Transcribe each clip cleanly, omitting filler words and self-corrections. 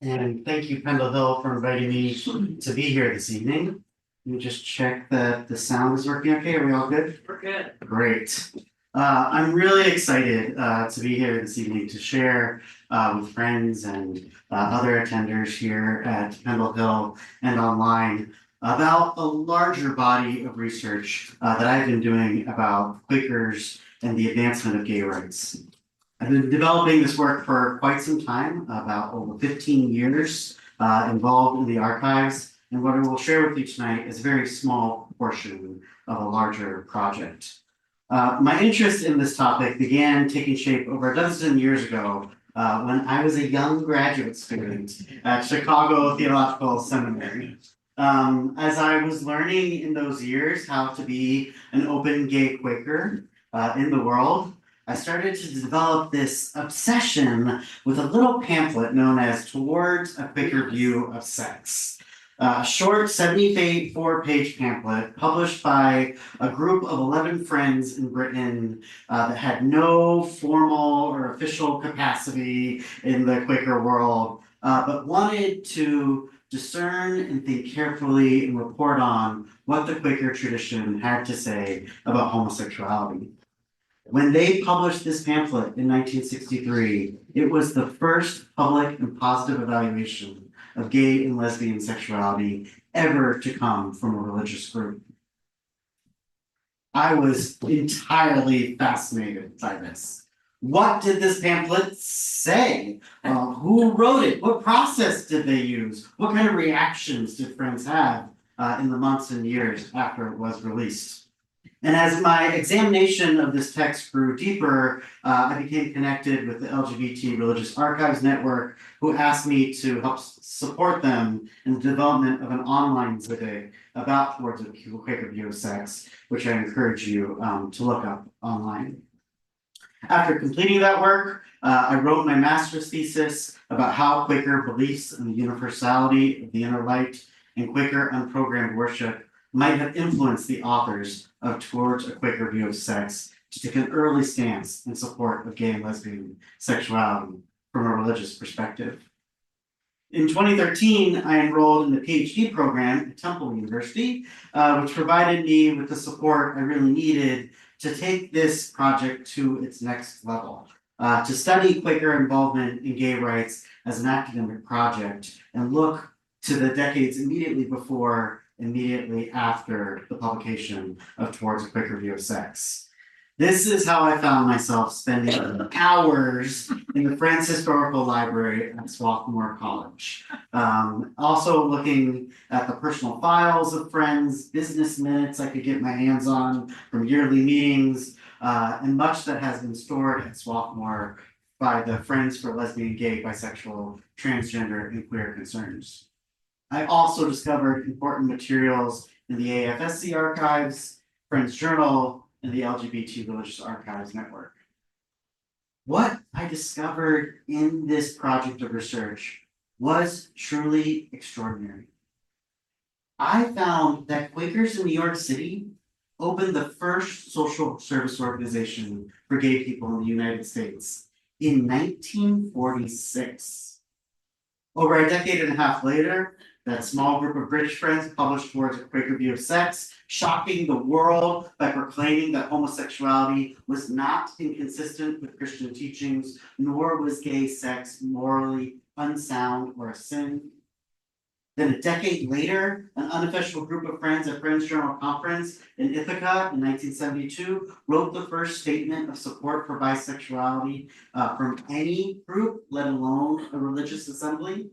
And thank you, Pendle Hill, for inviting me to be here this evening. Let me just check that the sound is working okay. Are we all good? We're good. Great. I'm really excited to be here this evening to share with friends and other attenders here at Pendle Hill and online about a larger body of research that I've been doing about Quakers and the advancement of gay rights. I've been developing this work for quite some time, about over 15 years, involved in the archives. And what I will share with you tonight is a very small portion of a larger project. My interest in this topic began taking shape over a dozen years ago when I was a young graduate student at Chicago Theological Seminary. As I was learning in those years how to be an open gay Quaker in the world, I started to develop this obsession with a little pamphlet known as Towards a Quaker View of Sex. A short 74-page pamphlet published by a group of 11 friends in Britain that had no formal or official capacity in the Quaker world, but wanted to discern and think carefully and report on what the Quaker tradition had to say about homosexuality. When they published this pamphlet in 1963, it was the first public and positive evaluation of gay and lesbian sexuality ever to come from a religious group. I was entirely fascinated by this. What did this pamphlet say? Who wrote it? What process did they use? What kind of reactions did friends have in the months and years after it was released? And as my examination of this text grew deeper, I became connected with the LGBT Religious Archives Network, who asked me to help support them in the development of an online exhibit about Towards a Quaker View of Sex, which I encourage you to look up online. After completing that work, I wrote my master's thesis about how Quaker beliefs in the universality of the inner light and Quaker unprogrammed worship might have influenced the authors of Towards a Quaker View of Sex to take an early stance in support of gay and lesbian sexuality from a religious perspective. In 2013, I enrolled in the PhD program at Temple University, which provided me with the support I really needed to take this project to its next level, to study Quaker involvement in gay rights as an academic project and look to the decades immediately after the publication of Towards a Quaker View of Sex. This is how I found myself spending hours in the Friends Historical Library at Swarthmore College. Also looking at the personal files of friends, business minutes I could get my hands on from yearly meetings, and much that has been stored at Swarthmore by the Friends for Lesbian, Gay, Bisexual, Transgender, and Queer Concerns. I also discovered important materials in the AFSC archives, Friends Journal, and the LGBT Religious Archives Network. What I discovered in this project of research was truly extraordinary. I found that Quakers in New York City opened the first social service organization for gay people in the United States in 1946. Over a decade and a half later, that small group of British friends published Towards a Quaker View of Sex, shocking the world by proclaiming that homosexuality was not inconsistent with Christian teachings, nor was gay sex morally unsound or a sin. Then a decade later, an unofficial group of friends at Friends Journal Conference in Ithaca in 1972 wrote the first statement of support for bisexuality from any group, let alone a religious assembly.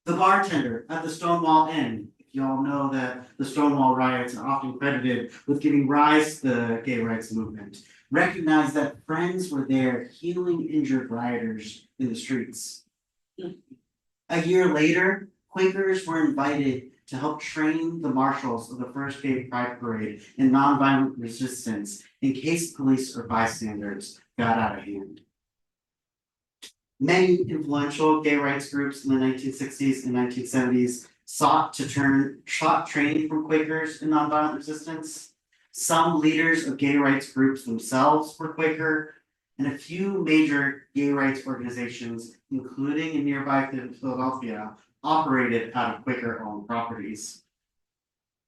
The bartender at the Stonewall Inn, if you all know that the Stonewall riots are often credited with giving rise to the gay rights movement, recognized that friends were there healing injured rioters in the streets. A year later, Quakers were invited to help train the marshals of the first gay pride parade in nonviolent resistance in case police or bystanders got out of hand. Many influential gay rights groups in the 1960s and 1970s sought training from Quakers in nonviolent resistance. Some leaders of gay rights groups themselves were Quaker, and a few major gay rights organizations, including in nearby Philadelphia, operated out of Quaker-owned properties.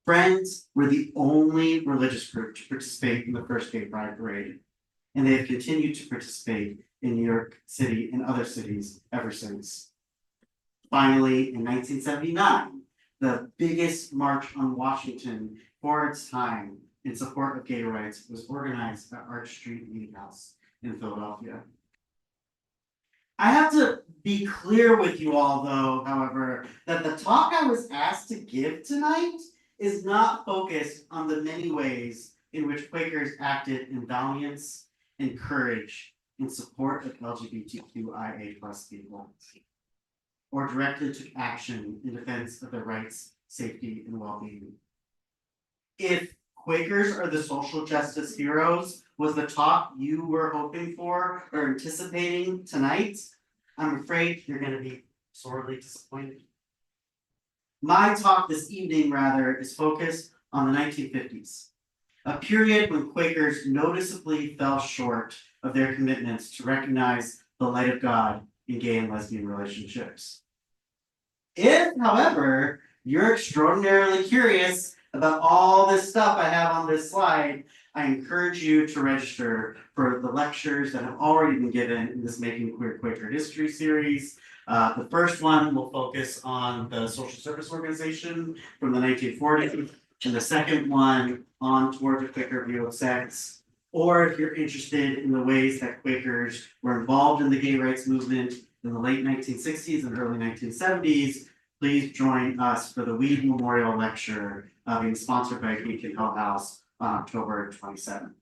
Friends were the only religious group to participate in the first gay pride parade, and they have continued to participate in New York City and other cities ever since. Finally, in 1979, the biggest march on Washington for its time in support of gay rights was organized at Arch Street Meeting House in Philadelphia. I have to be clear with you all, though, however, that the talk I was asked to give tonight is not focused on the many ways in which Quakers acted in valiance and courage in support of LGBTQIA+ people, or directly took action in defense of their rights, safety, and well-being. If Quakers are the social justice heroes was the talk you were hoping for or anticipating tonight, I'm afraid you're going to be sorely disappointed. My talk this evening, rather, is focused on the 1950s, a period when Quakers noticeably fell short of their commitments to recognize the light of God in gay and lesbian relationships. If, however, you're extraordinarily curious about all this stuff I have on this slide, I encourage you to register for the lectures that have already been given in this Making Queer Quaker History series. The first one will focus on the social service organization from the 1940s, and the second one on Towards a Quaker View of Sex. Or if you're interested in the ways that Quakers were involved in the gay rights movement in the late 1960s and early 1970s, please join us for the Weed Memorial Lecture being sponsored by Beacon Hill House on October 27th.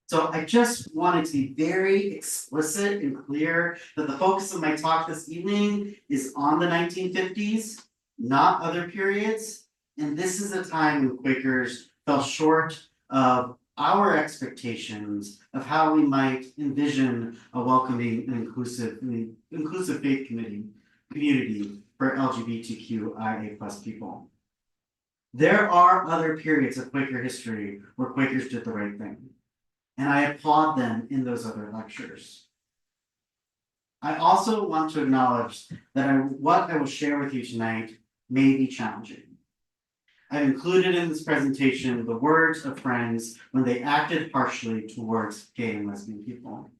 So I just wanted to be very explicit and clear that the focus of my talk this evening is on the 1950s, not other periods. And this is a time when Quakers fell short of our expectations of how we might envision a welcoming and inclusive faith community for LGBTQIA+ people. There are other periods of Quaker history where Quakers did the right thing, and I applaud them in those other lectures. I also want to acknowledge that what I will share with you tonight may be challenging. I've included in this presentation the words of friends when they acted harshly towards gay and lesbian people.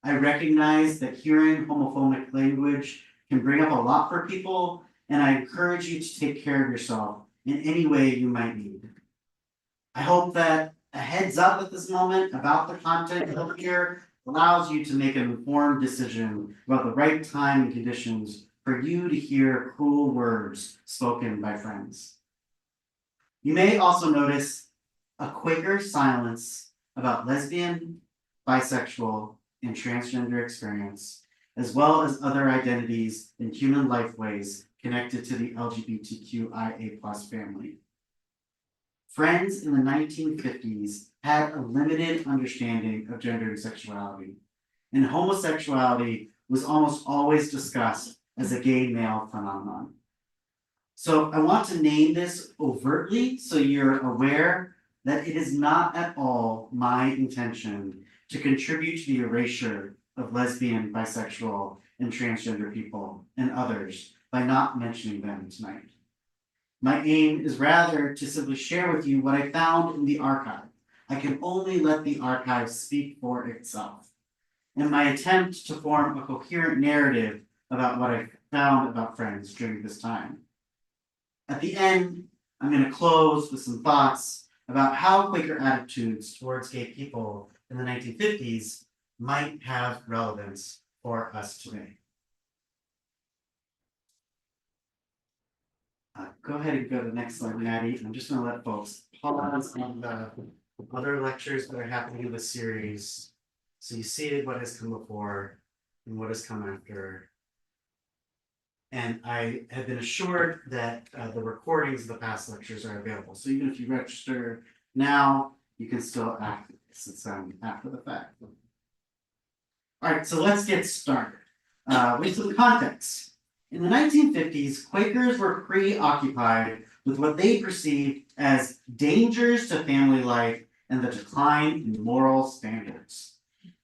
I recognize that hearing homophobic language can bring up a lot for people, and I encourage you to take care of yourself in any way you might need. I hope that a heads up at this moment about the content of here allows you to make an informed decision about the right time and conditions for you to hear cruel words spoken by friends. You may also notice a Quaker silence about lesbian, bisexual, and transgender experience, as well as other identities and human life ways connected to the LGBTQIA+ family. Friends in the 1950s had a limited understanding of gender and sexuality, and homosexuality was almost always discussed as a gay male phenomenon. So I want to name this overtly so you're aware that it is not at all my intention to contribute to the erasure of lesbian, bisexual, and transgender people and others by not mentioning them tonight. My aim is rather to simply share with you what I found in the archive. I can only let the archive speak for itself. In my attempt to form a coherent narrative about what I found about Friends during this time. At the end, I'm going to close with some thoughts about how Quaker attitudes towards gay people in the 1950s might have relevance for us today. Go ahead and go to the next slide, Maddie. I'm just going to let folks pause on the other lectures that are happening in this series. So you see what has come before and what has come after. And I have been assured that the recordings of the past lectures are available. So even if you register now, you can still access it after the fact. All right, so let's get started with some context. In the 1950s, Quakers were preoccupied with what they perceived as dangers to family life and the decline in moral standards.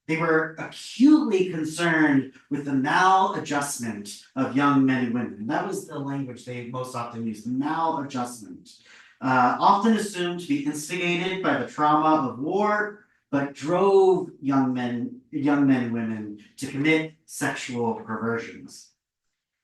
They were acutely concerned with the maladjustment of young men and women. That was the language they most often used, maladjustment. Often assumed to be instigated by the trauma of war, but drove young men and women to commit sexual perversions.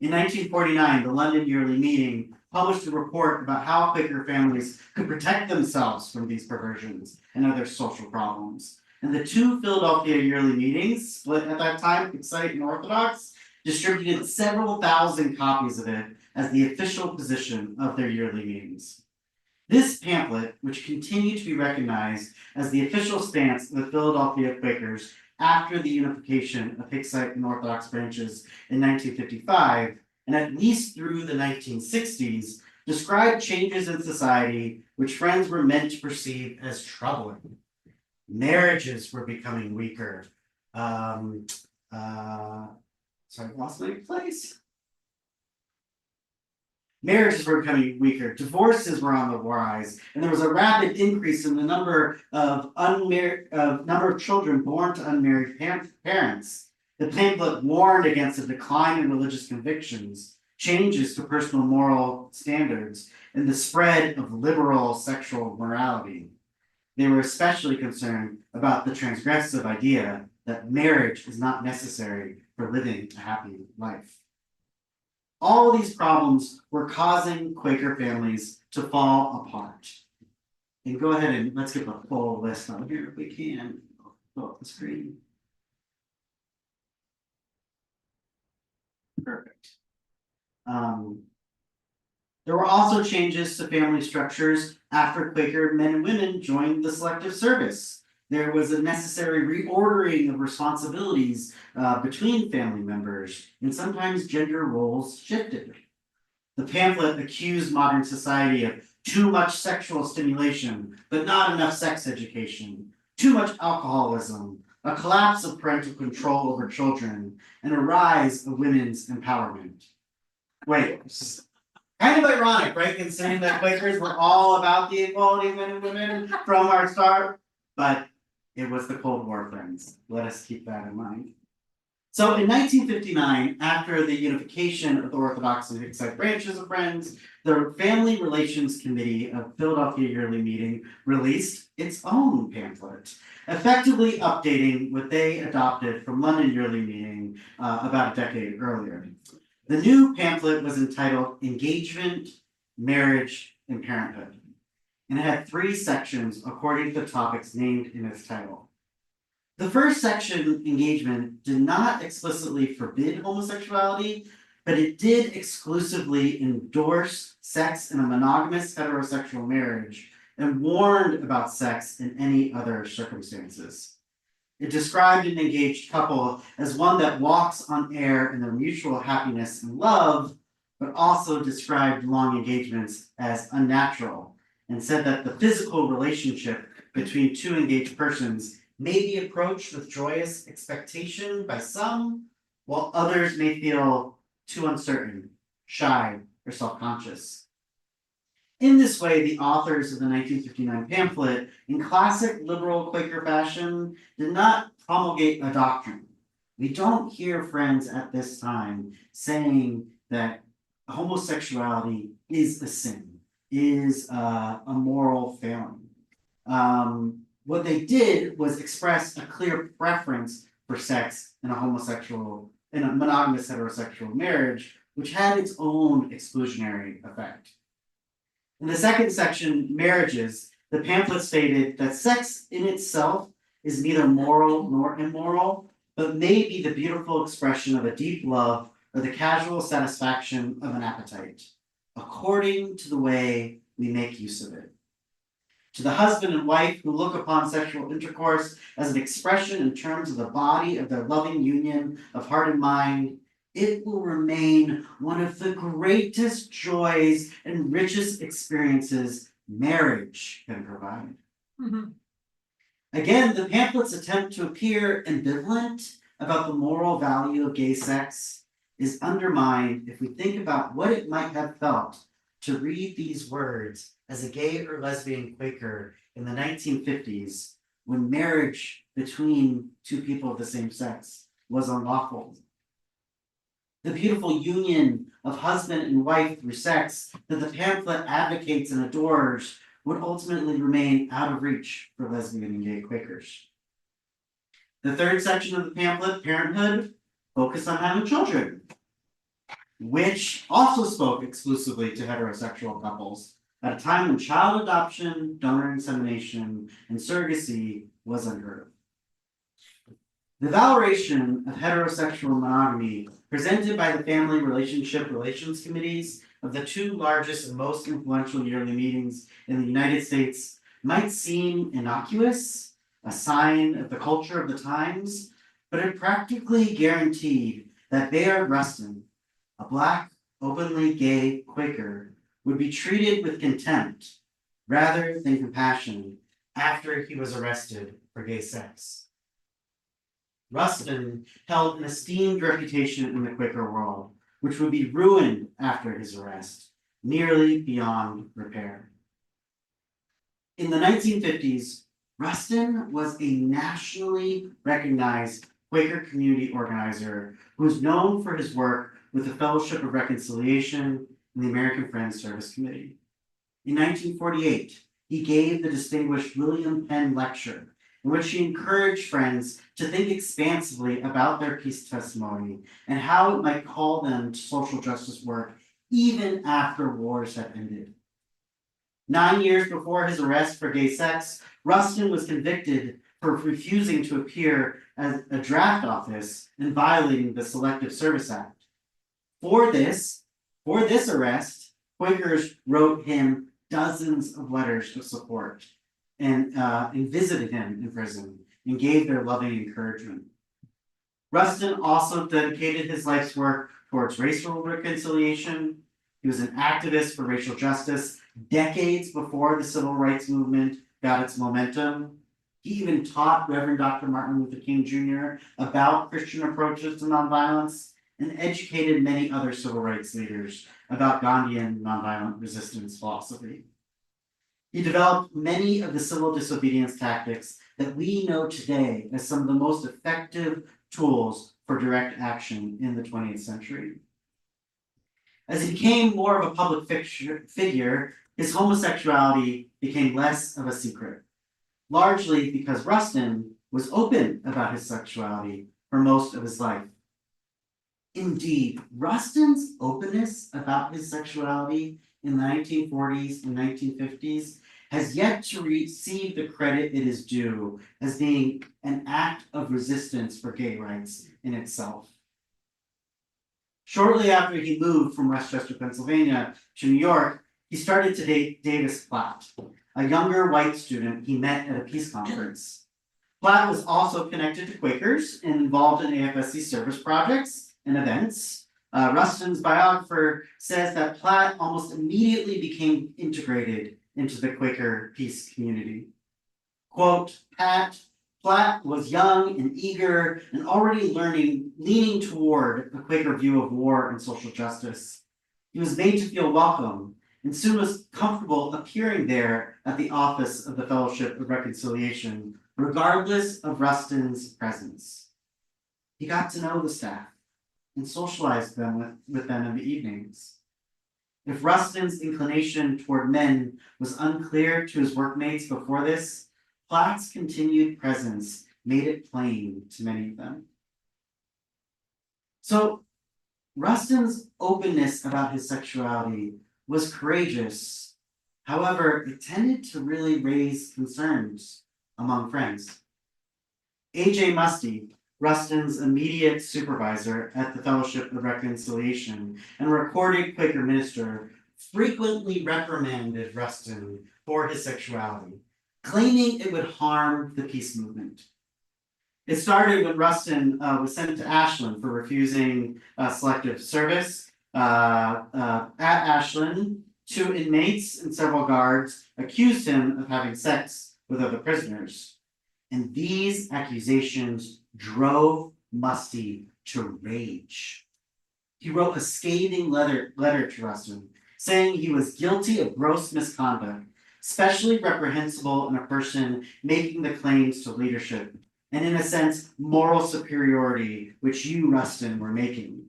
In 1949, the London Yearly Meeting published a report about how Quaker families could protect themselves from these perversions and other social problems. And the two Philadelphia Yearly Meetings, split at that time, Excite and Orthodox, distributed several thousand copies of it as the official position of their yearly meetings. This pamphlet, which continued to be recognized as the official stance of the Philadelphia Quakers after the unification of Hicksite and Orthodox branches in 1955, and at least through the 1960s, described changes in society which Friends were meant to perceive as troubling. Marriages were becoming weaker. Sorry, lost my place. Marriages were becoming weaker, divorces were on the rise, and there was a rapid increase in the number of children born to unmarried parents. The pamphlet warned against a decline in religious convictions, changes to personal moral standards, and the spread of liberal sexual morality. They were especially concerned about the transgressive idea that marriage is not necessary for living a happy life. All these problems were causing Quaker families to fall apart. And go ahead and let's get the full list on here if we can. Go up the screen. Perfect. There were also changes to family structures after Quaker men and women joined the selective service. There was a necessary reordering of responsibilities between family members, and sometimes gender roles shifted. The pamphlet accused modern society of too much sexual stimulation, but not enough sex education, too much alcoholism, a collapse of parental control over children, and a rise of women's empowerment. Wait, kind of ironic, right? Considering that Quakers were all about the equality of men and women from our start, but it was the Cold War, friends. Let us keep that in mind. So in 1959, after the unification of the Orthodox and Hicksite branches of Friends, the Family Relations Committee of Philadelphia Yearly Meeting released its own pamphlet, effectively updating what they adopted from London Yearly Meeting about a decade earlier. The new pamphlet was entitled Engagement, Marriage, and Parenthood, and it had 3 sections according to the topics named in its title. The first section, engagement, did not explicitly forbid homosexuality, but it did exclusively endorse sex in a monogamous heterosexual marriage and warned about sex in any other circumstances. It described an engaged couple as one that walks on air in their mutual happiness and love, but also described long engagements as unnatural and said that the physical relationship between 2 engaged persons may be approached with joyous expectation by some, while others may feel too uncertain, shy, or self-conscious. In this way, the authors of the 1959 pamphlet, in classic liberal Quaker fashion, did not promulgate a doctrine. We don't hear Friends at this time saying that homosexuality is a sin, is a moral failing. What they did was express a clear preference for sex in a monogamous heterosexual marriage, which had its own exclusionary effect. In the second section, marriages, the pamphlet stated that sex in itself is neither moral nor immoral, but may be the beautiful expression of a deep love or the casual satisfaction of an appetite, according to the way we make use of it. To the husband and wife who look upon sexual intercourse as an expression in terms of the body of their loving union of heart and mind, it will remain one of the greatest joys and richest experiences marriage can provide. Mm-hmm. Again, the pamphlet's attempt to appear ambivalent about the moral value of gay sex is undermined if we think about what it might have felt to read these words as a gay or lesbian Quaker in the 1950s, when marriage between two people of the same sex was unlawful. The beautiful union of husband and wife through sex that the pamphlet advocates and adores would ultimately remain out of reach for lesbian and gay Quakers. The third section of the pamphlet, Parenthood, focused on having children, which also spoke exclusively to heterosexual couples at a time when child adoption, donor insemination, and surrogacy was unheard of. The valorization of heterosexual monogamy presented by the Family Relations Committees of the two largest and most influential yearly meetings in the United States might seem innocuous, a sign of the culture of the times, but it practically guaranteed that Bayard Rustin, a Black, openly gay Quaker, would be treated with contempt rather than compassion after he was arrested for gay sex. Rustin held an esteemed reputation in the Quaker world, which would be ruined after his arrest, nearly beyond repair. In the 1950s, Rustin was a nationally recognized Quaker community organizer who was known for his work with the Fellowship of Reconciliation and the American Friends Service Committee. In 1948, he gave the distinguished William Penn Lecture, in which he encouraged friends to think expansively about their peace testimony and how it might call them to social justice work even after wars had ended. 9 years before his arrest for gay sex, Rustin was convicted for refusing to appear as a draft office and violating the Selective Service Act. For this arrest, Quakers wrote him dozens of letters of support and visited him in prison and gave their loving encouragement. Rustin also dedicated his life's work towards racial reconciliation. He was an activist for racial justice decades before the civil rights movement got its momentum. He even taught Reverend Dr. Martin Luther King Jr. about Christian approaches to nonviolence and educated many other civil rights leaders about Gandhian nonviolent resistance philosophy. He developed many of the civil disobedience tactics that we know today as some of the most effective tools for direct action in the 20th century. As he became more of a public figure, his homosexuality became less of a secret, largely because Rustin was open about his sexuality for most of his life. Indeed, Rustin's openness about his sexuality in the 1940s and 1950s has yet to receive the credit it is due as being an act of resistance for gay rights in itself. Shortly after he moved from Westchester, Pennsylvania to New York, he started to date Davis Platt, a younger white student he met at a peace conference. Platt was also connected to Quakers and involved in AFSC service projects and events. Rustin's biographer says that Platt almost immediately became integrated into the Quaker peace community. Quote, Platt was young and eager and already leaning toward a Quaker view of war and social justice. He was made to feel welcome and soon was comfortable appearing there at the office of the Fellowship of Reconciliation, regardless of Rustin's presence. He got to know the staff and socialized with them in the evenings. If Rustin's inclination toward men was unclear to his workmates before this, Platt's continued presence made it plain to many of them. So, Rustin's openness about his sexuality was courageous. However, it tended to really raise concerns among friends. A.J. Musty, Rustin's immediate supervisor at the Fellowship of Reconciliation and recorded Quaker minister, frequently reprimanded Rustin for his sexuality, claiming it would harm the peace movement. It started when Rustin was sent to Ashland for refusing selective service. At Ashland, 2 inmates and several guards accused him of having sex with other prisoners. And these accusations drove Musty to rage. He wrote a scathing letter to Rustin, saying he was guilty of gross misconduct, especially reprehensible in a person making the claims to leadership, and in a sense, moral superiority, which you, Rustin, were making.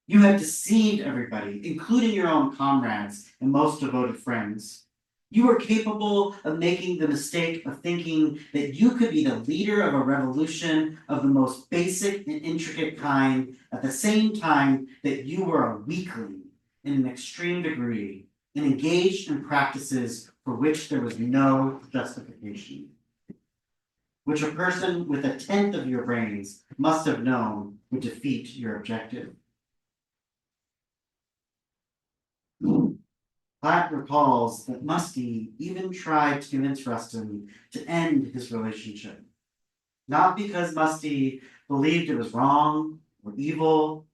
You have deceived everybody, including your own comrades and most devoted friends. You were capable of making the mistake of thinking that you could be the leader of a revolution of the most basic and intricate kind at the same time that you were a weakling in an extreme degree and engaged in practices for which there was no justification, which a person with a tenth of your brains must have known would defeat your objective. Platt recalls that Musty even tried to convince Rustin to end his relationship. Not because Musty believed it was wrong or evil,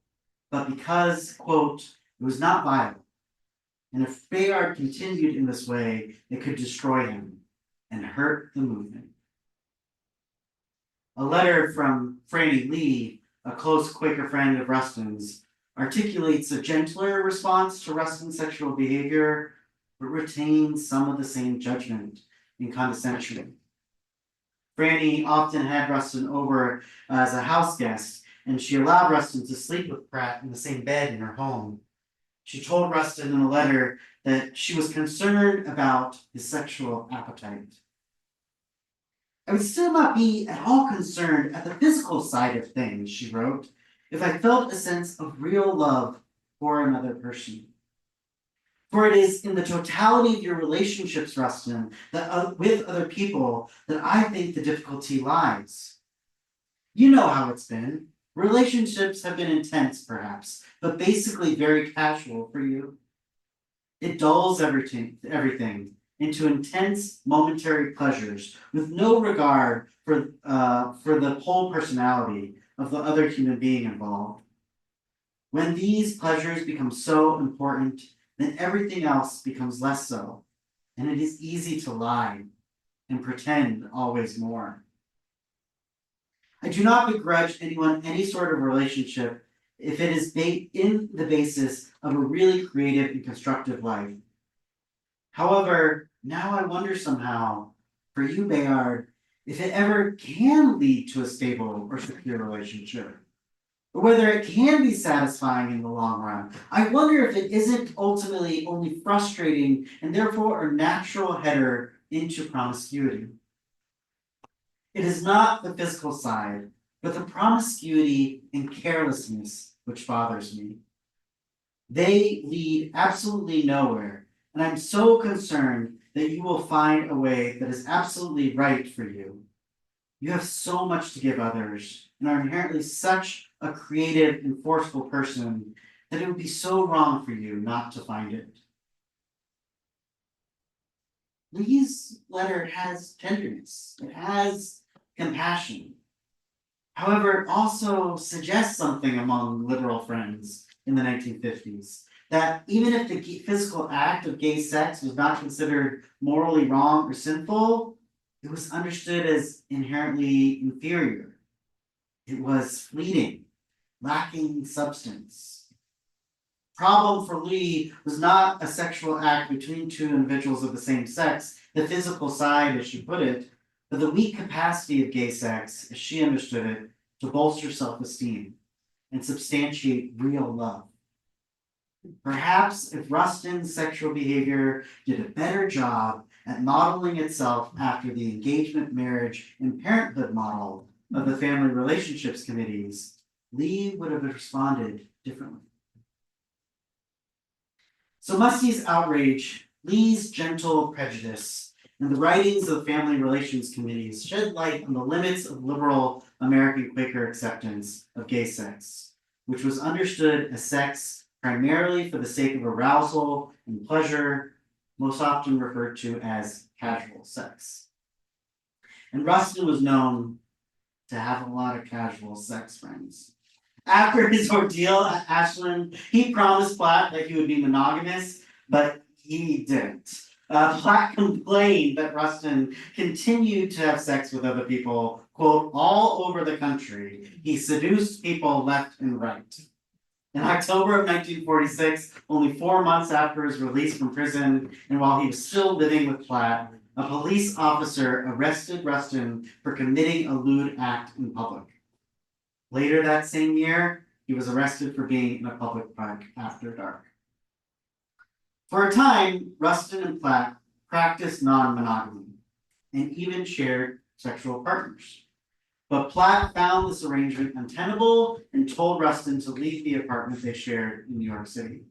but because, quote, it was not violent. And if Bayard continued in this way, it could destroy him and hurt the movement. A letter from Franny Lee, a close Quaker friend of Rustin's, articulates a gentler response to Rustin's sexual behavior, but retains some of the same judgment and condescension. Franny often had Rustin over as a house guest, and she allowed Rustin to sleep with Pratt in the same bed in her home. She told Rustin in a letter that she was concerned about his sexual appetite. I would still not be at all concerned at the physical side of things, she wrote, if I felt a sense of real love for another person. For it is in the totality of your relationships, Rustin, that with other people, that I think the difficulty lies. You know how it's been. Relationships have been intense, perhaps, but basically very casual for you. It dulls everything into intense momentary pleasures with no regard for the whole personality of the other human being involved. When these pleasures become so important, then everything else becomes less so, and it is easy to lie and pretend always more. I do not begrudge anyone any sort of relationship if it is in the basis of a really creative and constructive life. However, now I wonder somehow, for you, Bayard, if it ever can lead to a stable or secure relationship, or whether it can be satisfying in the long run. I wonder if it isn't ultimately only frustrating and therefore a natural header into promiscuity. It is not the physical side, but the promiscuity and carelessness which bothers me. They lead absolutely nowhere, and I'm so concerned that you will find a way that is absolutely right for you. You have so much to give others and are inherently such a creative and forceful person that it would be so wrong for you not to find it. Lee's letter has tenderness, it has compassion. However, it also suggests something among liberal friends in the 1950s, that even if the physical act of gay sex was not considered morally wrong or sinful, it was understood as inherently inferior. It was fleeting, lacking substance. Problem for Lee was not a sexual act between two individuals of the same sex, the physical side, as she put it, but the weak capacity of gay sex, as she understood it, to bolster self-esteem and substantiate real love. Perhaps if Rustin's sexual behavior did a better job at modeling itself after the engagement, marriage, and parenthood model of the family relationships committees, Lee would have responded differently. So Musty's outrage, Lee's gentle prejudice, and the writings of the family relations committees shed light on the limits of liberal American Quaker acceptance of gay sex, which was understood as sex primarily for the sake of arousal and pleasure, most often referred to as casual sex. And Rustin was known to have a lot of casual sex friends. After his ordeal at Ashland, he promised Platt that he would be monogamous, but he didn't. Platt complained that Rustin continued to have sex with other people, quote, all over the country. He seduced people left and right. In October of 1946, only 4 months after his release from prison, and while he was still living with Platt, a police officer arrested Rustin for committing a lewd act in public. Later that same year, he was arrested for being in a public park after dark. For a time, Rustin and Platt practiced non-monogamy and even shared sexual partners. But Platt found this arrangement untenable and told Rustin to leave the apartment they shared in New York City.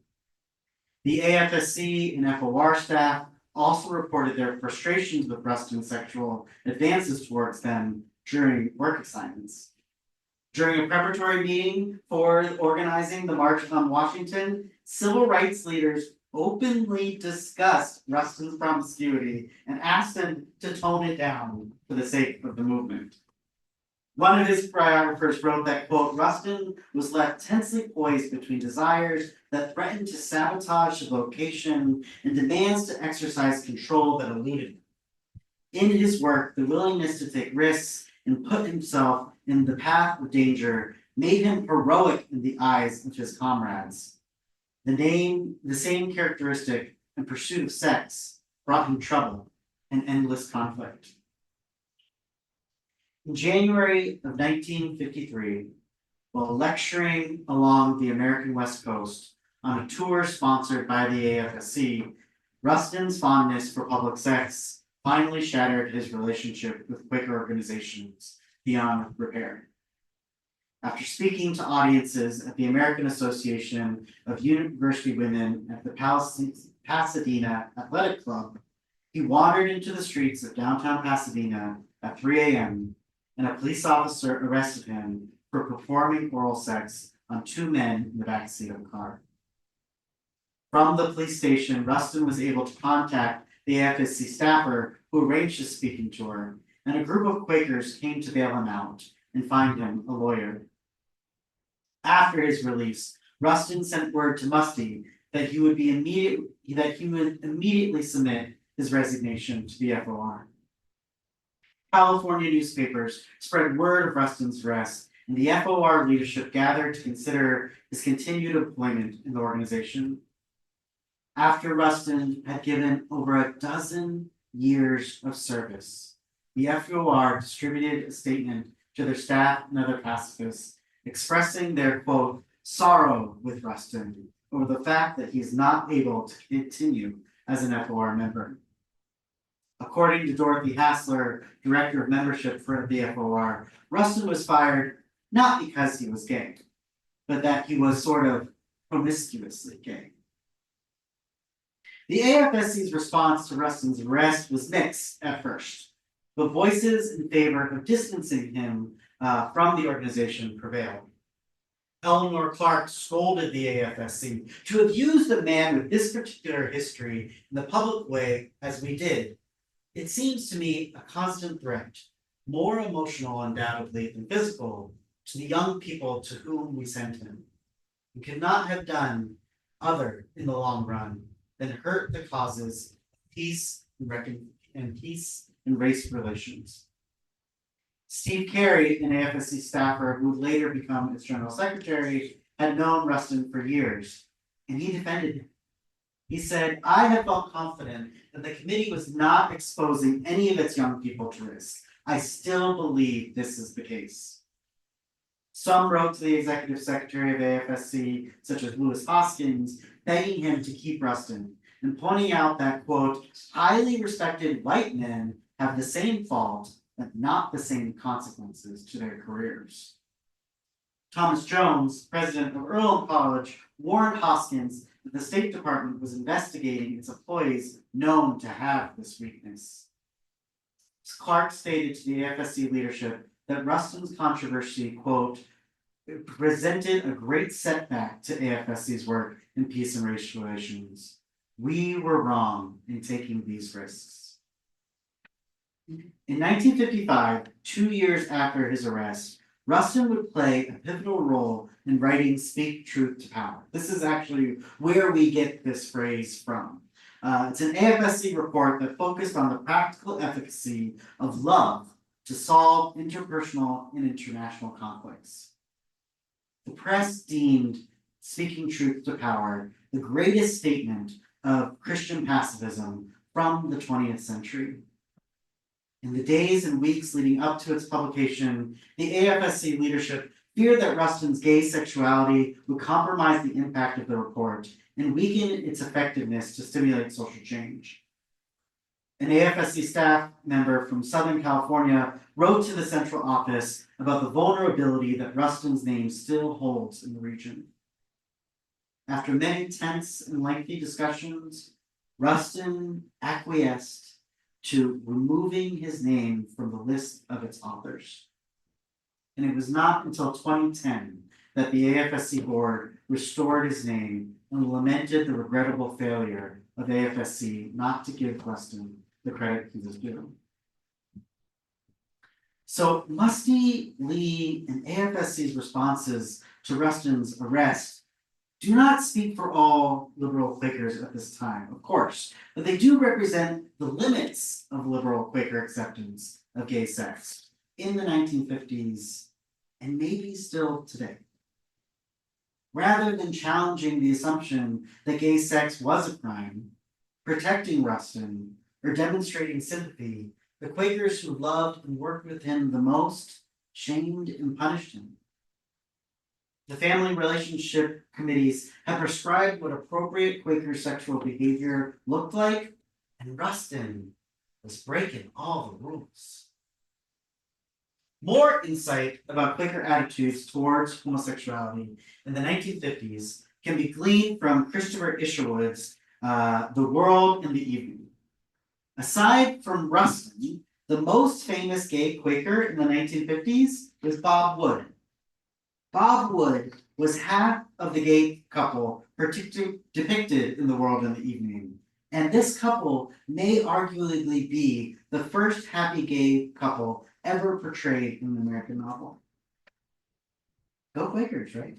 The AFSC and FOR staff also reported their frustrations with Rustin's sexual advances towards them during work assignments. During a preparatory meeting for organizing the March on Washington, civil rights leaders openly discussed Rustin's promiscuity and asked him to tone it down for the sake of the movement. One of his biographers wrote that, quote, Rustin was left tensely poised between desires that threatened to sabotage the vocation and demands to exercise control that eluded him. In his work, the willingness to take risks and put himself in the path of danger made him heroic in the eyes of his comrades. The same characteristic and pursuit of sex brought him trouble and endless conflict. In January of 1953, while lecturing along the American West Coast on a tour sponsored by the AFSC, Rustin's fondness for public sex finally shattered his relationship with Quaker organizations beyond repair. After speaking to audiences at the American Association of University Women at the Pasadena Athletic Club, he wandered into the streets of downtown Pasadena at 3 a.m. and a police officer arrested him for performing oral sex on 2 men in the backseat of a car. From the police station, Rustin was able to contact the AFSC staffer who arranged his speaking tour, and a group of Quakers came to bail him out and find him a lawyer. After his release, Rustin sent word to Musty that he would immediately submit his resignation to the FOR. California newspapers spread word of Rustin's arrest, and the FOR leadership gathered to consider his continued employment in the organization. After Rustin had given over a dozen years of service, the FOR distributed a statement to their staff and other pacifists expressing their, quote, sorrow with Rustin over the fact that he is not able to continue as an FOR member. According to Dorothy Hassler, director of membership for the FOR, Rustin was fired not because he was gay, but that he was sort of promiscuously gay. The AFSC's response to Rustin's arrest was mixed at first, but voices in favor of distancing him from the organization prevailed. Eleanor Clark scolded the AFSC to have used a man with this particular history in the public way as we did. It seems to me a constant threat, more emotional undoubtedly than physical, to the young people to whom we sent him. We could not have done other in the long run than hurt the causes of peace and race relations. Steve Carey, an AFSC staffer who would later become its general secretary, had known Rustin for years, and he defended him. He said, I have felt confident that the committee was not exposing any of its young people to risk. I still believe this is the case. Some wrote to the executive secretary of AFSC, such as Louis Hoskins, begging him to keep Rustin and pointing out that, quote, highly respected white men have the same fault, but not the same consequences to their careers. Thomas Jones, president of Earlham College, warned Hoskins that the State Department was investigating its employees known to have this weakness. Clark stated to the AFSC leadership that Rustin's controversy, quote, presented a great setback to AFSC's work in peace and race relations. We were wrong in taking these risks. In 1955, 2 years after his arrest, Rustin would play a pivotal role in writing Speak Truth to Power. This is actually where we get this phrase from. It's an AFSC report that focused on the practical efficacy of love to solve interpersonal and international conflicts. The press deemed Speaking Truth to Power, the greatest statement of Christian pacifism from the 20th century. In the days and weeks leading up to its publication, the AFSC leadership feared that Rustin's gay sexuality would compromise the impact of the report and weaken its effectiveness to stimulate social change. An AFSC staff member from Southern California wrote to the central office about the vulnerability that Rustin's name still holds in the region. After many tense and lengthy discussions, Rustin acquiesced to removing his name from the list of its authors. And it was not until 2010 that the AFSC board restored his name and lamented the regrettable failure of AFSC not to give Rustin the credit he was due. So Musty, Lee, and AFSC's responses to Rustin's arrest do not speak for all liberal Quakers at this time, of course, but they do represent the limits of liberal Quaker acceptance of gay sex in the 1950s and maybe still today. Rather than challenging the assumption that gay sex was a crime, protecting Rustin, or demonstrating sympathy, the Quakers who loved and worked with him the most shamed and punished him. The family relationship committees have prescribed what appropriate Quaker sexual behavior looked like, and Rustin was breaking all the rules. More insight about Quaker attitudes towards homosexuality in the 1950s can be gleaned from Christopher Isherwood's The World in the Evening. Aside from Rustin, the most famous gay Quaker in the 1950s was Bob Wood. Bob Wood was half of the gay couple depicted in The World in the Evening, and this couple may arguably be the first happy gay couple ever portrayed in an American novel. Go Quakers, right?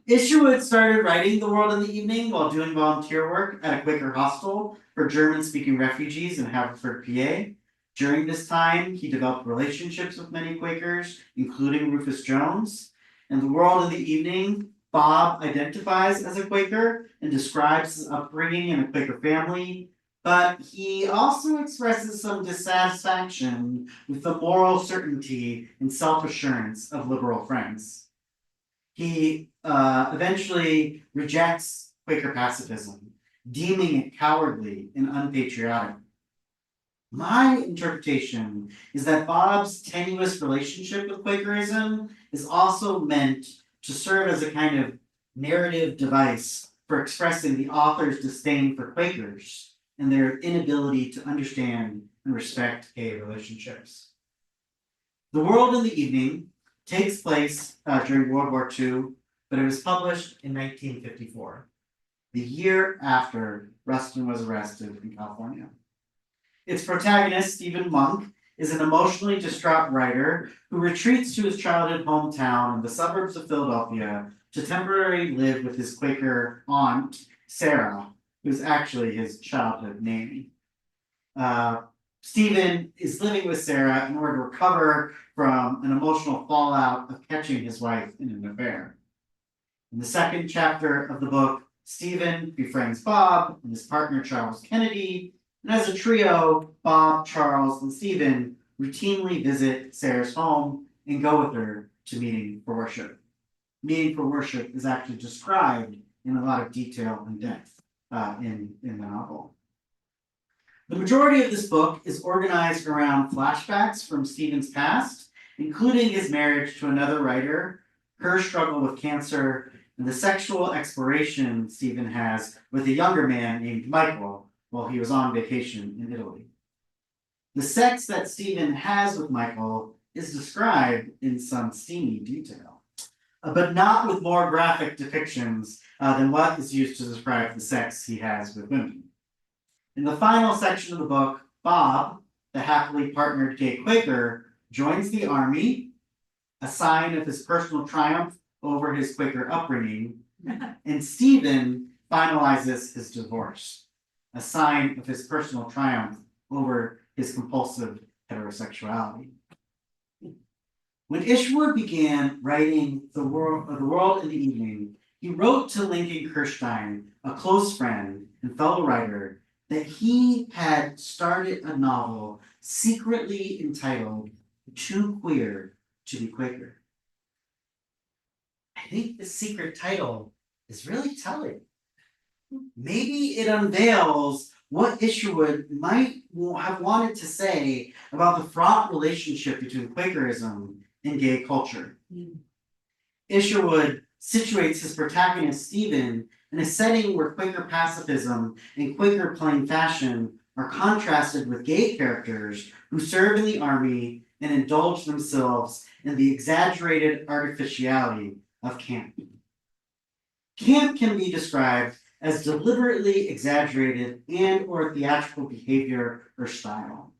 Isherwood started writing The World in the Evening while doing volunteer work at a Quaker hostel for German-speaking refugees in Haverford, PA. During this time, he developed relationships with many Quakers, including Rufus Jones. In The World in the Evening, Bob identifies as a Quaker and describes his upbringing in a Quaker family, but he also expresses some dissatisfaction with the moral certainty and self-assurance of liberal friends. He eventually rejects Quaker pacifism, deeming it cowardly and unpatriotic. My interpretation is that Bob's tenuous relationship with Quakerism is also meant to serve as a kind of narrative device for expressing the author's disdain for Quakers and their inability to understand and respect gay relationships. The World in the Evening takes place during World War II, but it was published in 1954, the year after Rustin was arrested in California. Its protagonist, Stephen Monk, is an emotionally distraught writer who retreats to his childhood hometown in the suburbs of Philadelphia to temporarily live with his Quaker aunt, Sarah, who's actually his childhood name. Stephen is living with Sarah in order to recover from an emotional fallout of catching his wife in an affair. In the second chapter of the book, Stephen befriends Bob and his partner, Charles Kennedy, and as a trio, Bob, Charles, and Stephen routinely visit Sarah's home and go with her to Meeting for Worship. Meeting for Worship is actually described in a lot of detail and depth in the novel. The majority of this book is organized around flashbacks from Stephen's past, including his marriage to another writer, her struggle with cancer, and the sexual exploration Stephen has with a younger man named Michael while he was on vacation in Italy. The sex that Stephen has with Michael is described in some steamy detail, but not with more graphic depictions than what is used to describe the sex he has with women. In the final section of the book, Bob, the happily partnered gay Quaker, joins the army, a sign of his personal triumph over his Quaker upbringing, and Stephen finalizes his divorce, a sign of his personal triumph over his compulsive heterosexuality. When Isherwood began writing the world in the Evening, he wrote to Lincoln Kirstein, a close friend and fellow writer, that he had started a novel secretly entitled Too Queer to be Quaker. I think the secret title is really telling. Maybe it unveils what Isherwood might have wanted to say about the fraught relationship between Quakerism and gay culture. Isherwood situates his protagonist Stephen in a setting where Quaker pacifism and Quaker plain fashion are contrasted with gay characters who serve in the army and indulge themselves in the exaggerated artificiality of camp. Camp can be described as deliberately exaggerated and or theatrical behavior or style.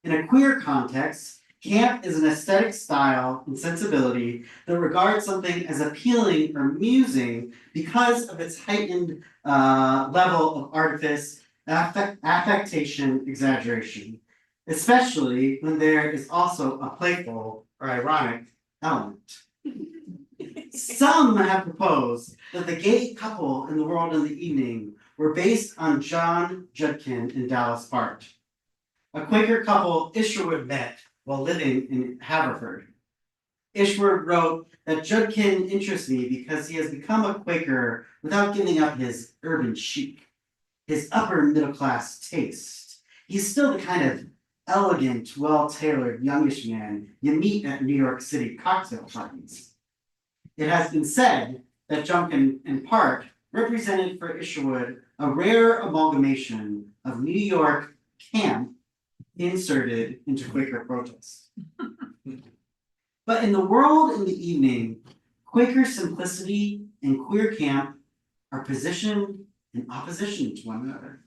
In a queer context, camp is an aesthetic style and sensibility that regards something as appealing or amusing because of its heightened level of artifice, affectation, exaggeration, especially when there is also a playful or ironic element. Some have proposed that the gay couple in the world in the Evening were based on John Judkin and Dallas Bart, a Quaker couple Isherwood met while living in Haverford. Isherwood wrote that Judkin interests me because he has become a Quaker without giving up his urban chic, his upper middle class taste. He's still the kind of elegant, well-tailored youngish man you meet at New York City cocktail parties. It has been said that Judkin, in part, represented for Isherwood a rare amalgamation of New York camp inserted into Quaker protest. But in the world in the Evening, Quaker simplicity and queer camp are positioned in opposition to one another.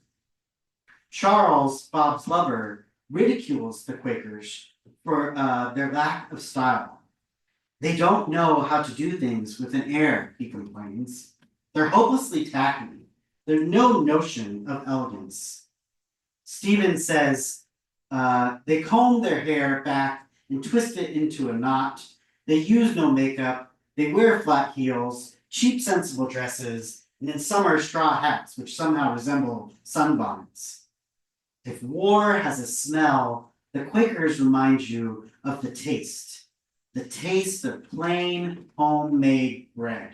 Charles, Bob's lover, ridicules the Quakers for their lack of style. They don't know how to do things with an air, he complains. They're hopelessly tacky. There's no notion of elegance. Stephen says they comb their hair back and twist it into a knot. They use no makeup. They wear flat heels, cheap, sensible dresses, and in summer straw hats, which somehow resemble sunbonnets. If war has a smell, the Quakers remind you of the taste of plain homemade bread.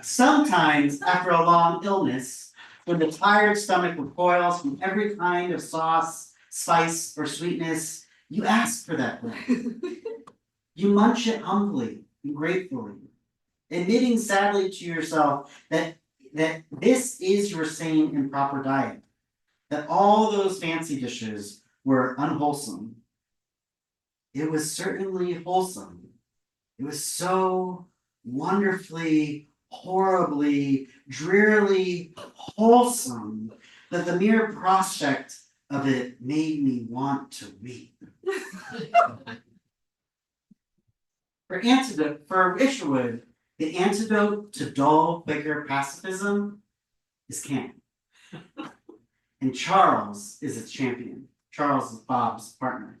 Sometimes, after a long illness, when the tired stomach recoils from every kind of sauce, spice, or sweetness, you ask for that bread. You munch it humbly and gratefully, admitting sadly to yourself that this is your sane and proper diet, that all those fancy dishes were unwholesome. It was certainly wholesome. It was so wonderfully, horribly, drearily wholesome that the mere prospect of it made me want to weep. For Isherwood, the antidote to dull Quaker pacifism is camp. And Charles is its champion. Charles is Bob's partner.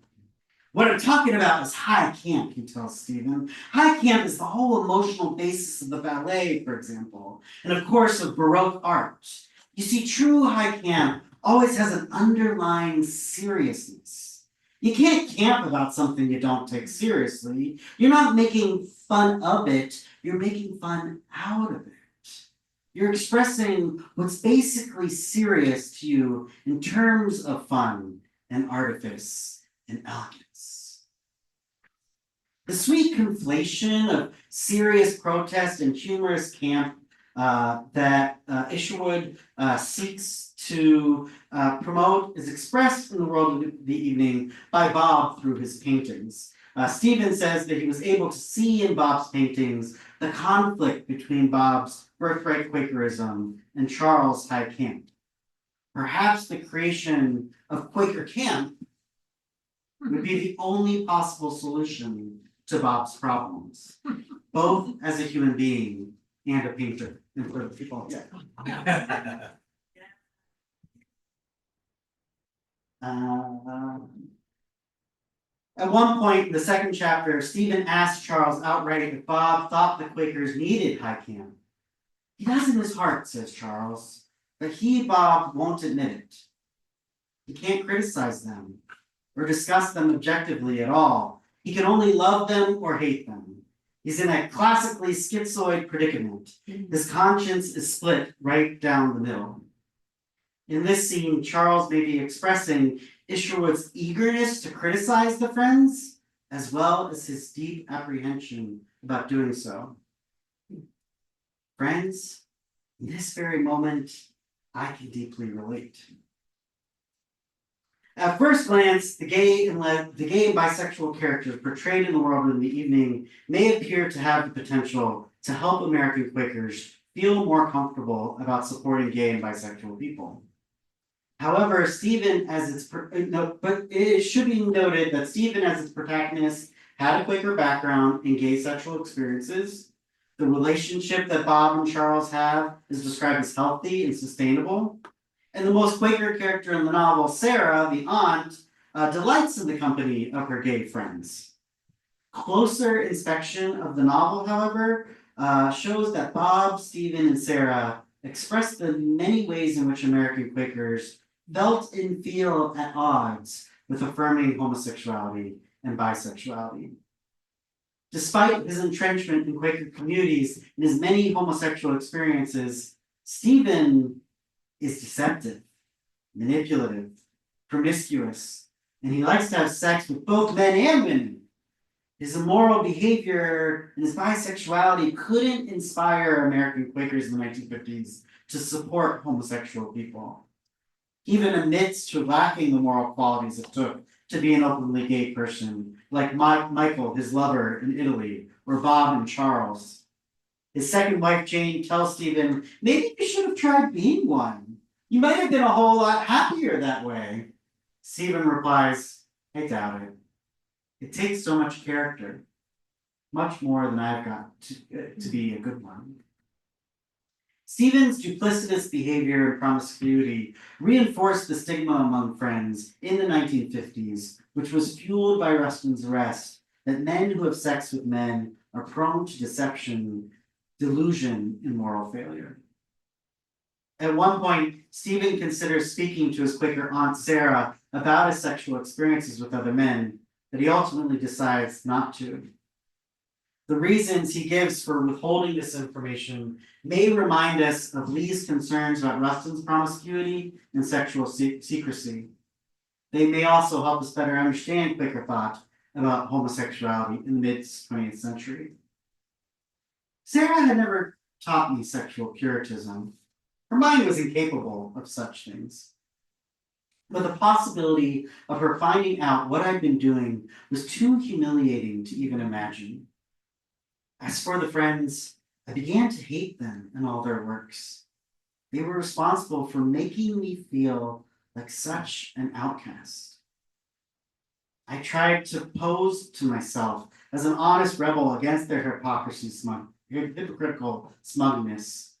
What I'm talking about is high camp, he tells Stephen. High camp is the whole emotional basis of the ballet, for example, and of course of Baroque art. You see, true high camp always has an underlying seriousness. You can't camp about something you don't take seriously. You're not making fun of it, you're making fun out of it. You're expressing what's basically serious to you in terms of fun and artifice and elegance. The sweet conflation of serious protest and humorous camp that Isherwood seeks to promote is expressed in the world of the Evening by Bob through his paintings. Stephen says that he was able to see in Bob's paintings the conflict between Bob's birthright Quakerism and Charles' high camp. Perhaps the creation of Quaker camp would be the only possible solution to Bob's problems, both as a human being and a painter. And for the people, yeah. At one point in the second chapter, Stephen asked Charles outright if Bob thought the Quakers needed high camp. He does in his heart, says Charles, but he, Bob, won't admit it. He can't criticize them or discuss them objectively at all. He can only love them or hate them. He's in a classically schizoid predicament. His conscience is split right down the middle. In this scene, Charles may be expressing Isherwood's eagerness to criticize the Friends, as well as his deep apprehension about doing so. Friends, in this very moment, I can deeply relate. At first glance, the gay and bisexual characters portrayed in The World in the Evening may appear to have the potential to help American Quakers feel more comfortable about supporting gay and bisexual people. However, Stephen, but it should be noted that Stephen, as its protagonist, had a Quaker background in gay sexual experiences. The relationship that Bob and Charles have is described as healthy and sustainable. And the most Quaker character in the novel, Sarah, the aunt, delights in the company of her gay friends. Closer inspection of the novel, however, shows that Bob, Stephen, and Sarah express the many ways in which American Quakers felt and feel at odds with affirming homosexuality and bisexuality. Despite his entrenchment in Quaker communities and his many homosexual experiences, Stephen is deceptive, manipulative, promiscuous, and he likes to have sex with both men and women. His immoral behavior and his bisexuality couldn't inspire American Quakers in the 1950s to support homosexual people, even amidst lacking the moral qualities it took to be an openly gay person, like Michael, his lover in Italy, or Bob and Charles. His second wife, Jane, tells Stephen, maybe you should have tried being one. You might have been a whole lot happier that way. Stephen replies, I doubt it. It takes so much character, much more than I've got to be a good one. Stephen's duplicitous behavior and promiscuity reinforced the stigma among Friends in the 1950s, which was fueled by Rustin's arrest, that men who have sex with men are prone to deception, delusion, and moral failure. At one point, Stephen considers speaking to his Quaker aunt Sarah about his sexual experiences with other men, but he ultimately decides not to. The reasons he gives for withholding this information may remind us of Lee's concerns about Rustin's promiscuity and sexual secrecy. They may also help us better understand Quaker thought about homosexuality in the mid-20th century. Sarah had never taught me sexual puritanism. Her mind was incapable of such things. But the possibility of her finding out what I'd been doing was too humiliating to even imagine. As for the Friends, I began to hate them and all their works. They were responsible for making me feel like such an outcast. I tried to pose to myself as an honest rebel against their hypocritical smugness.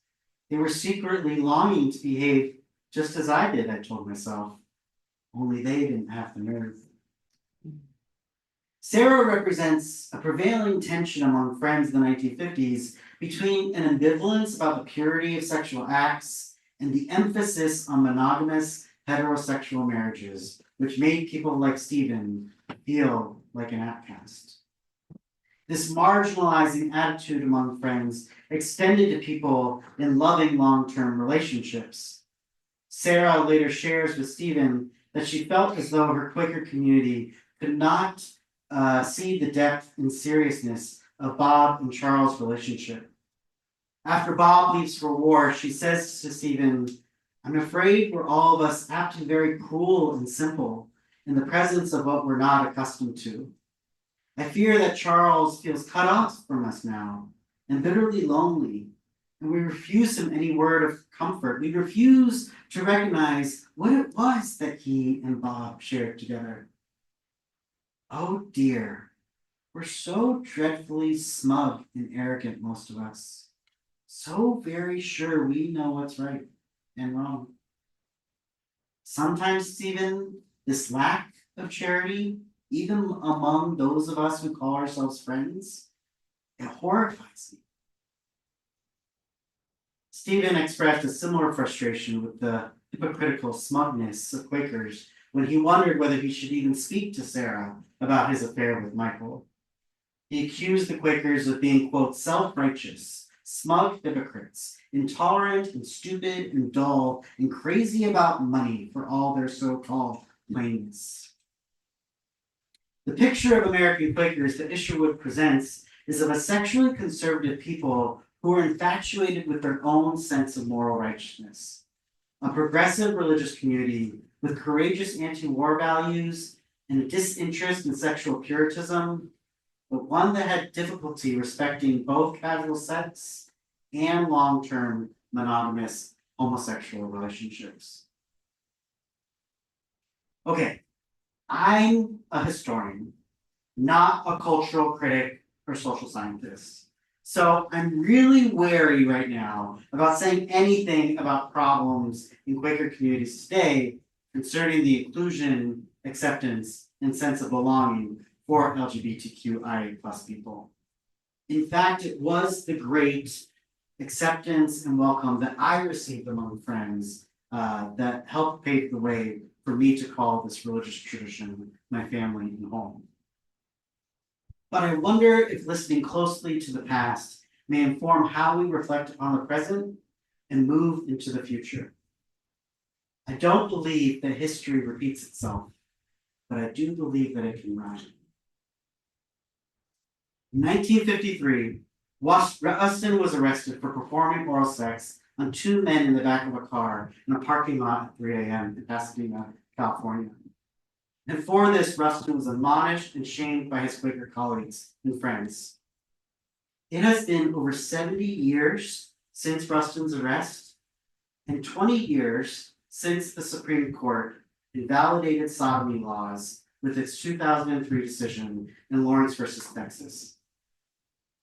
They were secretly longing to behave just as I did, I told myself. Only they didn't have the nerve. Sarah represents a prevailing tension among Friends in the 1950s between an ambivalence about the purity of sexual acts and the emphasis on monogamous heterosexual marriages, which made people like Stephen feel like an outcast. This marginalizing attitude among Friends extended to people in loving long-term relationships. Sarah later shares with Stephen that she felt as though her Quaker community could not see the depth and seriousness of Bob and Charles' relationship. After Bob leaves for war, she says to Stephen, I'm afraid we're all of us apt to be very cruel and simple in the presence of what we're not accustomed to. I fear that Charles feels cut off from us now and bitterly lonely, and we refuse him any word of comfort. We refuse to recognize what it was that he and Bob shared together. Oh dear, we're so dreadfully smug and arrogant, most of us. So very sure we know what's right and wrong. Sometimes, Stephen, this lack of charity even among those of us who call ourselves friends, it horrifies me. Stephen expressed a similar frustration with the hypocritical smugness of Quakers when he wondered whether he should even speak to Sarah about his affair with Michael. He accused the Quakers of being, quote, self-righteous, smug hypocrites, intolerant and stupid and dull and crazy about money for all their so-called plainness. The picture of American Quakers that Isherwood presents is of a sexually conservative people who are infatuated with their own sense of moral righteousness. A progressive religious community with courageous anti-war values and a disinterest in sexual puritanism, but one that had difficulty respecting both casual sex and long-term monogamous homosexual relationships. Okay, I'm a historian, not a cultural critic or social scientist. So I'm really wary right now about saying anything about problems in Quaker communities today concerning the inclusion, acceptance, and sense of belonging for LGBTQIA plus people. In fact, it was the great acceptance and welcome that I received among friends that helped pave the way for me to call this religious tradition my family and home. But I wonder if listening closely to the past may inform how we reflect upon the present and move into the future. I don't believe that history repeats itself, but I do believe that it can rhyme. In 1953, Rustin was arrested for performing oral sex on two men in the back of a car in a parking lot at 3 a.m. in Pasadena, California. And for this, Rustin was admonished and shamed by his Quaker colleagues and friends. It has been over 70 years since Rustin's arrest and 20 years since the Supreme Court invalidated sodomy laws with its 2003 decision in Lawrence versus Texas.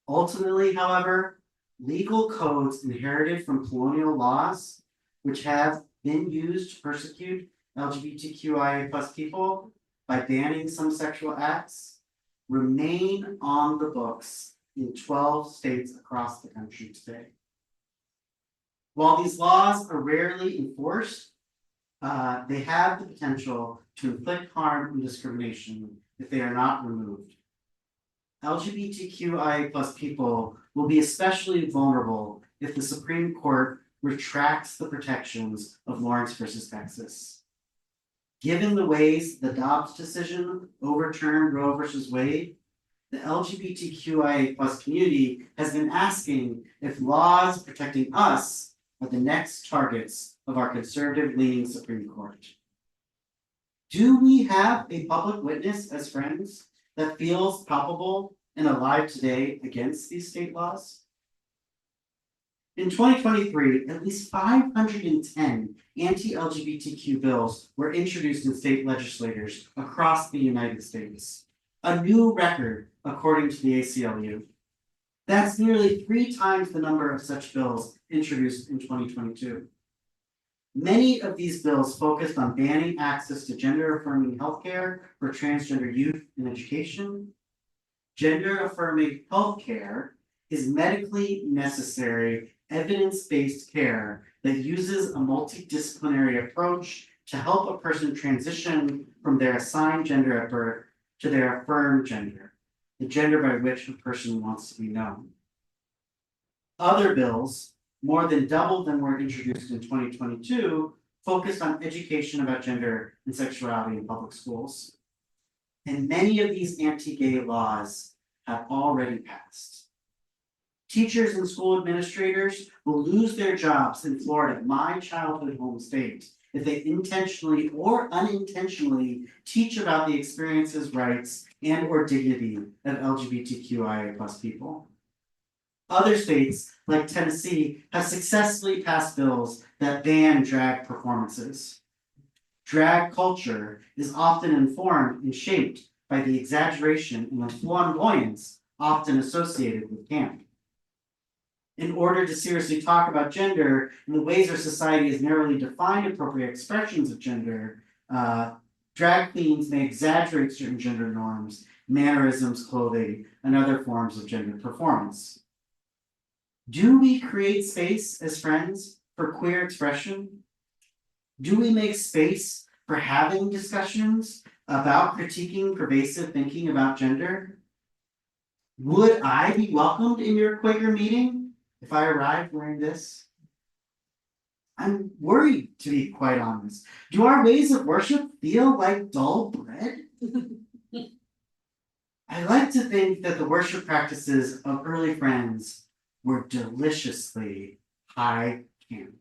Ultimately, however, legal codes inherited from colonial laws, which have been used to persecute LGBTQIA plus people by banning some sexual acts, remain on the books in 12 states across the country today. While these laws are rarely enforced, they have the potential to inflict harm and discrimination if they are not removed. LGBTQIA plus people will be especially vulnerable if the Supreme Court retracts the protections of Lawrence versus Texas. Given the ways the Dobbs decision overturned Roe versus Wade, the LGBTQIA plus community has been asking if laws protecting us are the next targets of our conservative-leaning Supreme Court. Do we have a public witness as friends that feels palpable and alive today against these state laws? In 2023, at least 510 anti-LGBTQ bills were introduced in state legislatures across the United States, a new record according to the ACLU. That's nearly 3 times the number of such bills introduced in 2022. Many of these bills focused on banning access to gender-affirming healthcare for transgender youth and education. Gender-affirming healthcare is medically necessary, evidence-based care that uses a multidisciplinary approach to help a person transition from their assigned gender at birth to their affirmed gender, the gender by which a person wants to be known. Other bills, more than double than were introduced in 2022, focused on education about gender and sexuality in public schools. And many of these anti-gay laws have already passed. Teachers and school administrators will lose their jobs in Florida, my childhood home state, if they intentionally or unintentionally teach about the experiences, rights, and or dignity of LGBTQIA plus people. Other states, like Tennessee, have successfully passed bills that ban drag performances. Drag culture is often informed and shaped by the exaggeration and the flamboyance often associated with camp. In order to seriously talk about gender and the ways our society has narrowly defined appropriate expressions of gender, Drag queens may exaggerate certain gender norms, mannerisms, clothing, and other forms of gender performance. Do we create space as friends for queer expression? Do we make space for having discussions about critiquing pervasive thinking about gender? Would I be welcomed in your Quaker meeting if I arrived wearing this? I'm worried, to be quite honest. Do our ways of worship feel like dull bread? I like to think that the worship practices of early friends were deliciously high camp.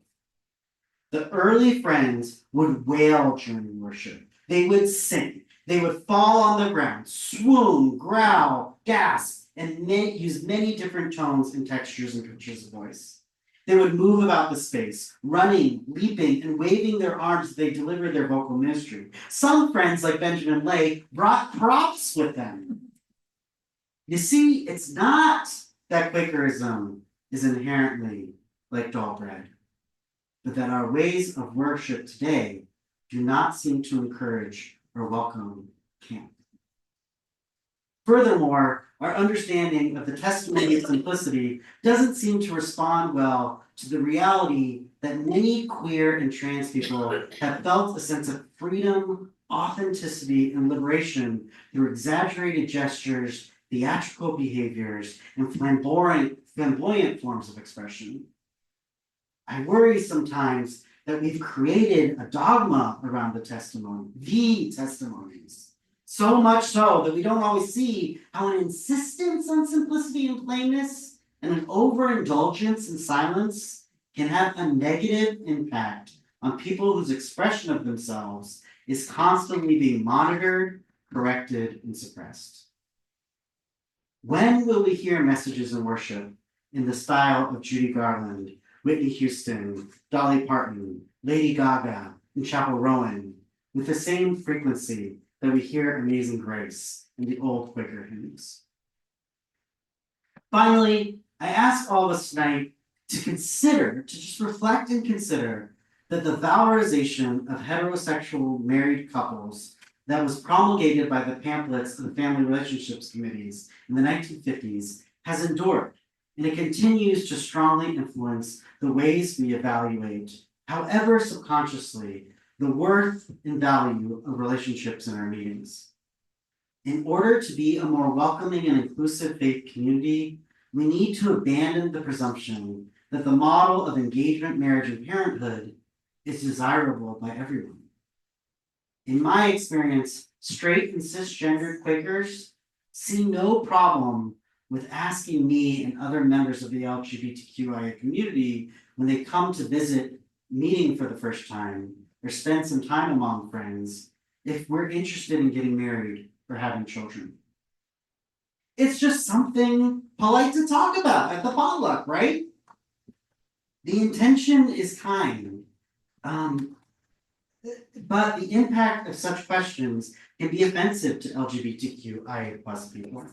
The early friends would wail during worship. They would sing. They would fall on the ground, swoon, growl, gasp, and use many different tones and textures and pitches of voice. They would move about the space, running, leaping, and waving their arms as they delivered their vocal ministry. Some friends, like Benjamin Lay, brought props with them. You see, it's not that Quakerism is inherently like dull bread, but that our ways of worship today do not seem to encourage or welcome camp. Furthermore, our understanding of the testimony of simplicity doesn't seem to respond well to the reality that many queer and trans people have felt a sense of freedom, authenticity, and liberation through exaggerated gestures, theatrical behaviors, and flamboyant forms of expression. I worry sometimes that we've created a dogma around the testimonies. So much so that we don't always see how an insistence on simplicity and plainness and an overindulgence in silence can have a negative impact on people whose expression of themselves is constantly being monitored, corrected, and suppressed. When will we hear messages in worship in the style of Judy Garland, Whitney Houston, Dolly Parton, Lady Gaga, and Chappell Rowan with the same frequency that we hear Amazing Grace in the old Quaker hymns? Finally, I ask all of us tonight to just reflect and consider that the valorization of heterosexual married couples that was promulgated by the pamphlets of the Family Relationships Committees in the 1950s has endured, and it continues to strongly influence the ways we evaluate, however subconsciously, the worth and value of relationships in our meetings. In order to be a more welcoming and inclusive faith community, we need to abandon the presumption that the model of engagement, marriage, and parenthood is desirable by everyone. In my experience, straight and cisgendered Quakers see no problem with asking me and other members of the LGBTQIA community when they come to visit, meeting for the first time, or spend some time among friends, if we're interested in getting married or having children. It's just something polite to talk about at the potluck, right? The intention is kind, but the impact of such questions can be offensive to LGBTQIA+ people.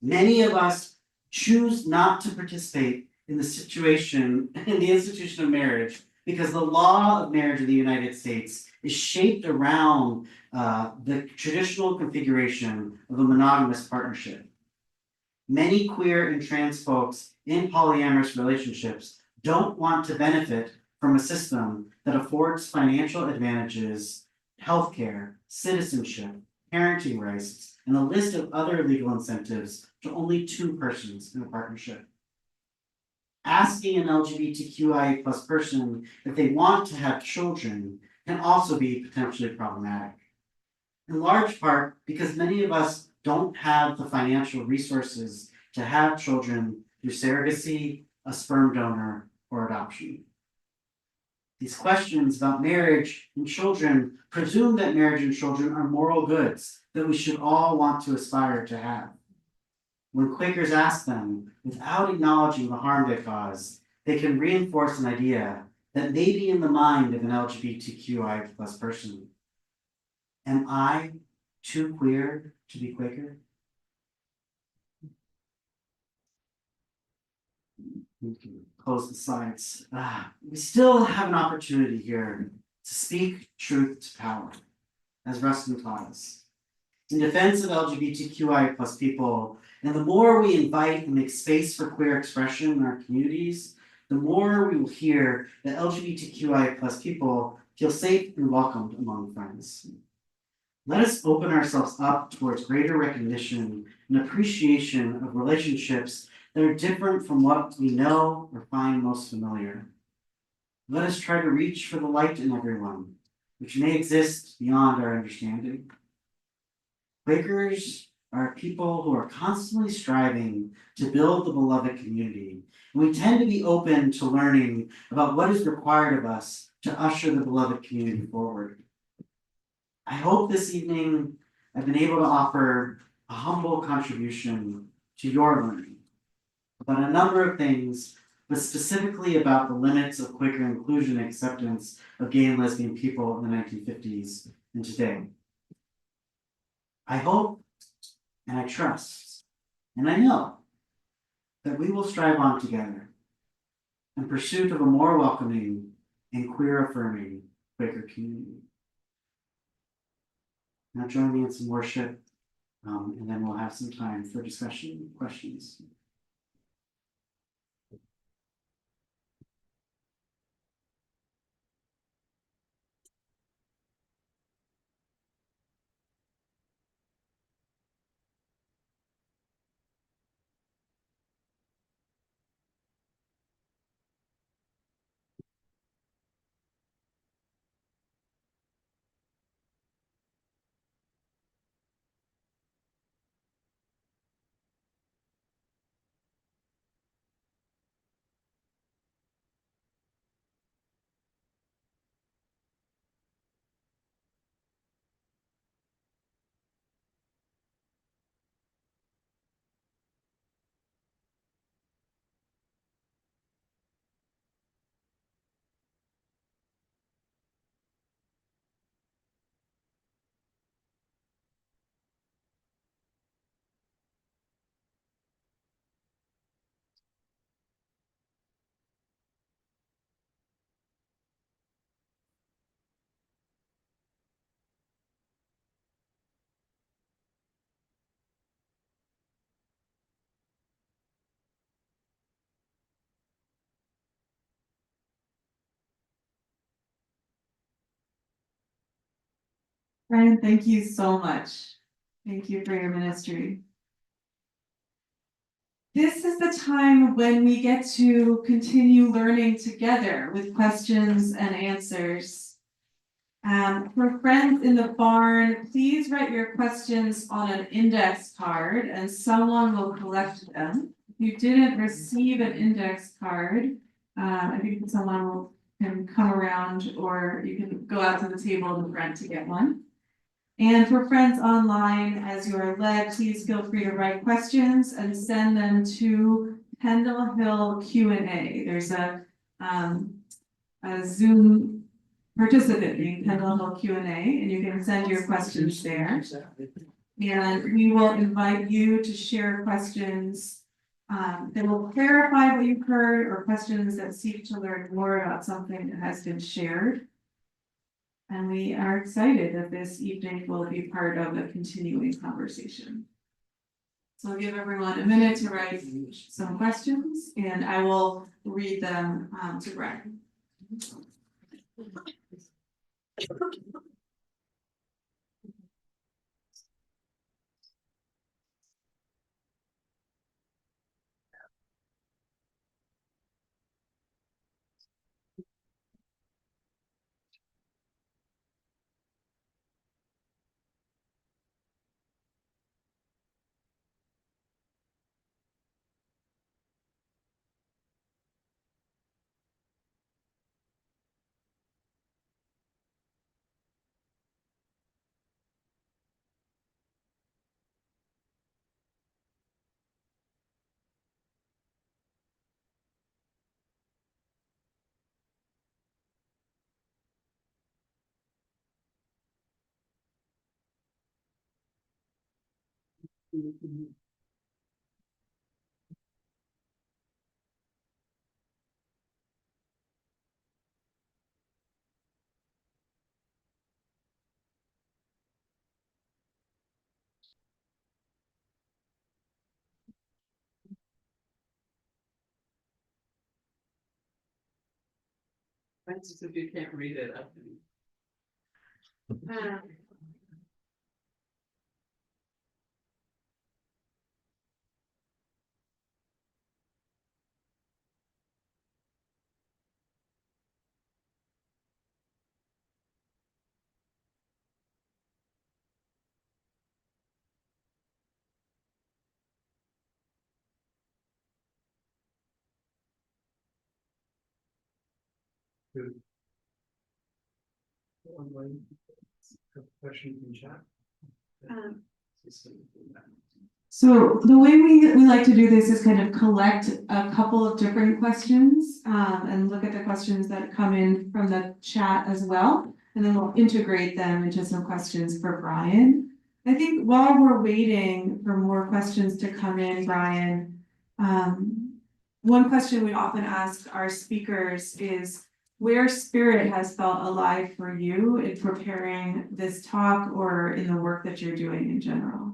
Many of us choose not to participate in the institution of marriage because the law of marriage in the United States is shaped around the traditional configuration of a monogamous partnership. Many queer and trans folks in polyamorous relationships don't want to benefit from a system that affords financial advantages, healthcare, citizenship, parenting rights, and a list of other legal incentives to only two persons in a partnership. Asking an LGBTQIA+ person if they want to have children can also be potentially problematic, in large part because many of us don't have the financial resources to have children through surrogacy, a sperm donor, or adoption. These questions about marriage and children presume that marriage and children are moral goods that we should all want to aspire to have. When Quakers ask them, without acknowledging the harm they cause, they can reinforce an idea that may be in the mind of an LGBTQI+ person. Am I too queer to be Quaker? We can close the slides. We still have an opportunity here to speak truth to power. as Rustin taught us, in defense of LGBTQI plus people. And the more we invite and make space for queer expression in our communities, the more we will hear that LGBTQI plus people feel safe and welcomed among friends. Let us open ourselves up towards greater recognition and appreciation of relationships that are different from what we know or find most familiar. Let us try to reach for the light in everyone, which may exist beyond our understanding. Quakers are people who are constantly striving to build the beloved community, and we tend to be open to learning about what is required of us to usher the beloved community forward. I hope this evening I've been able to offer a humble contribution to your learning about a number of things, but specifically about the limits of Quaker inclusion and acceptance of gay and lesbian people in the 1950s and today. I hope and I trust and I know that we will strive on together in pursuit of a more welcoming and queer affirming Quaker community. Now join me in some worship, and then we'll have some time for discussion, questions. Brian, thank you so much. Thank you for your ministry. This is the time when we get to continue learning together with questions and answers. For friends in the barn, please write your questions on an index card and someone will collect them. If you didn't receive an index card, I think someone can come around or you can go out to the table in the front to get one. And for friends online, as you are led, please feel free to write questions and send them to Pendle Hill Q&A. There's a Zoom participant named Pendle Hill Q&A, and you can send your questions there. And we will invite you to share questions that will clarify what you've heard or questions that seek to learn more about something that has been shared. And we are excited that this evening will be part of a continuing conversation. So I'll give everyone a minute to write some questions and I will read them to Brian. Francis, if you can't read it, I can. Question in chat. So the way we like to do this is kind of collect a couple of different questions, and look at the questions that come in from the chat as well. And then we'll integrate them into some questions for Brian. I think while we're waiting for more questions to come in, Brian, one question we often ask our speakers is where spirit has felt alive for you in preparing this talk or in the work that you're doing in general.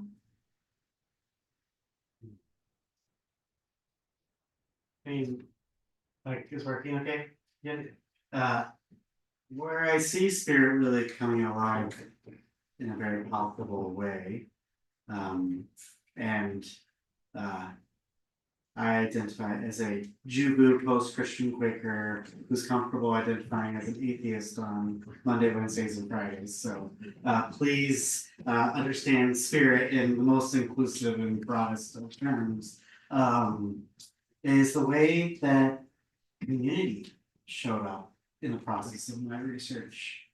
I mean, like, is working okay? Yeah. Where I see spirit really coming alive in a very palpable way. And I identify as a Jubu post-Christian Quaker who's comfortable identifying as an atheist on Monday, Wednesdays, and Fridays. So please understand spirit in the most inclusive and broadest of terms. Is the way that community showed up in the process of my research.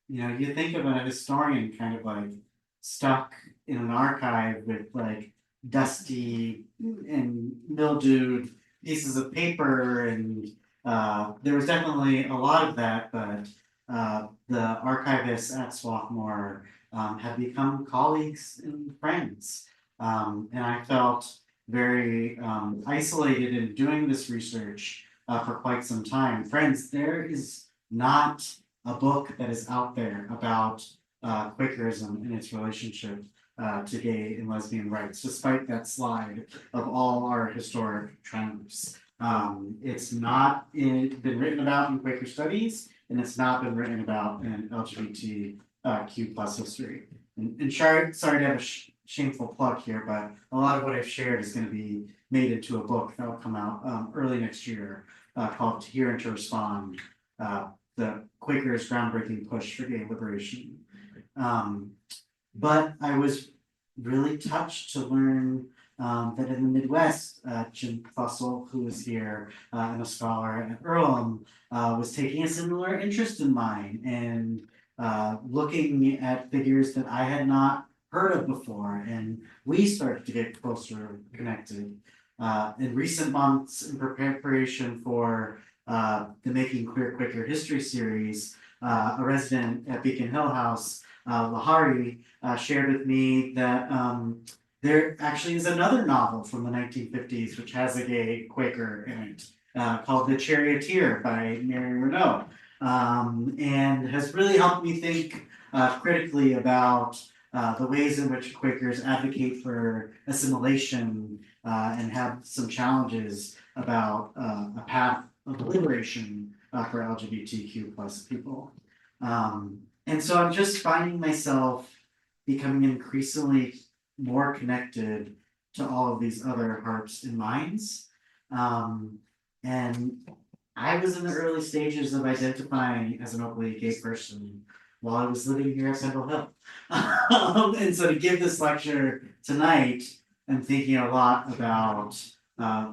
You think of a historian kind of like stuck in an archive with like dusty and mildewed pieces of paper, and there was definitely a lot of that, but the archivists at Swarthmore have become colleagues and friends. And I felt very isolated in doing this research for quite some time. Friends, there is not a book that is out there about Quakerism and its relationship to gay and lesbian rights, despite that slide of all our historic trends. It's not been written about in Quaker studies, and it's not been written about in LGBTQ plus history. And sorry to have a shameful plug here, but a lot of what I've shared is going to be made into a book that will come out early next year called To Hear and to Respond, the Quakers' groundbreaking push for gay liberation. But I was really touched to learn that in the Midwest, Jim Fussell, who is here and a scholar at Earlham, was taking a similar interest in mine and looking at figures that I had not heard of before, and we started to get closer connected. In recent months, in preparation for the Making Queer Quaker History series, a resident at Beacon Hill House, Lahari, shared with me that there actually is another novel from the 1950s which has a gay Quaker in it, called The Charioteer by Mary Renaud, and has really helped me think critically about the ways in which Quakers advocate for assimilation and have some challenges about a path of liberation for LGBTQ plus people. And so I'm just finding myself becoming increasingly more connected to all of these other hearts and minds. And I was in the early stages of identifying as an openly gay person while I was living here at Pendle Hill. And so to give this lecture tonight, I'm thinking a lot about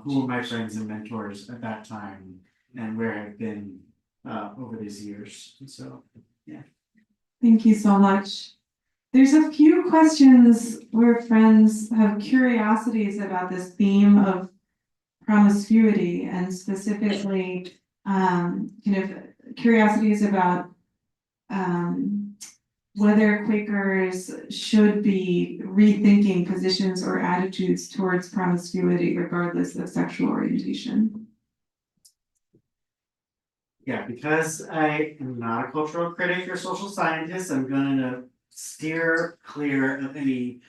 who are my friends and mentors at that time and where I've been over these years. And so, yeah. Thank you so much. There's a few questions where friends have curiosities about this theme of promiscuity, and specifically kind of curiosities about whether Quakers should be rethinking positions or attitudes towards promiscuity regardless of sexual orientation. Yeah, because I am not a cultural critic or social scientist, I'm going to steer clear of any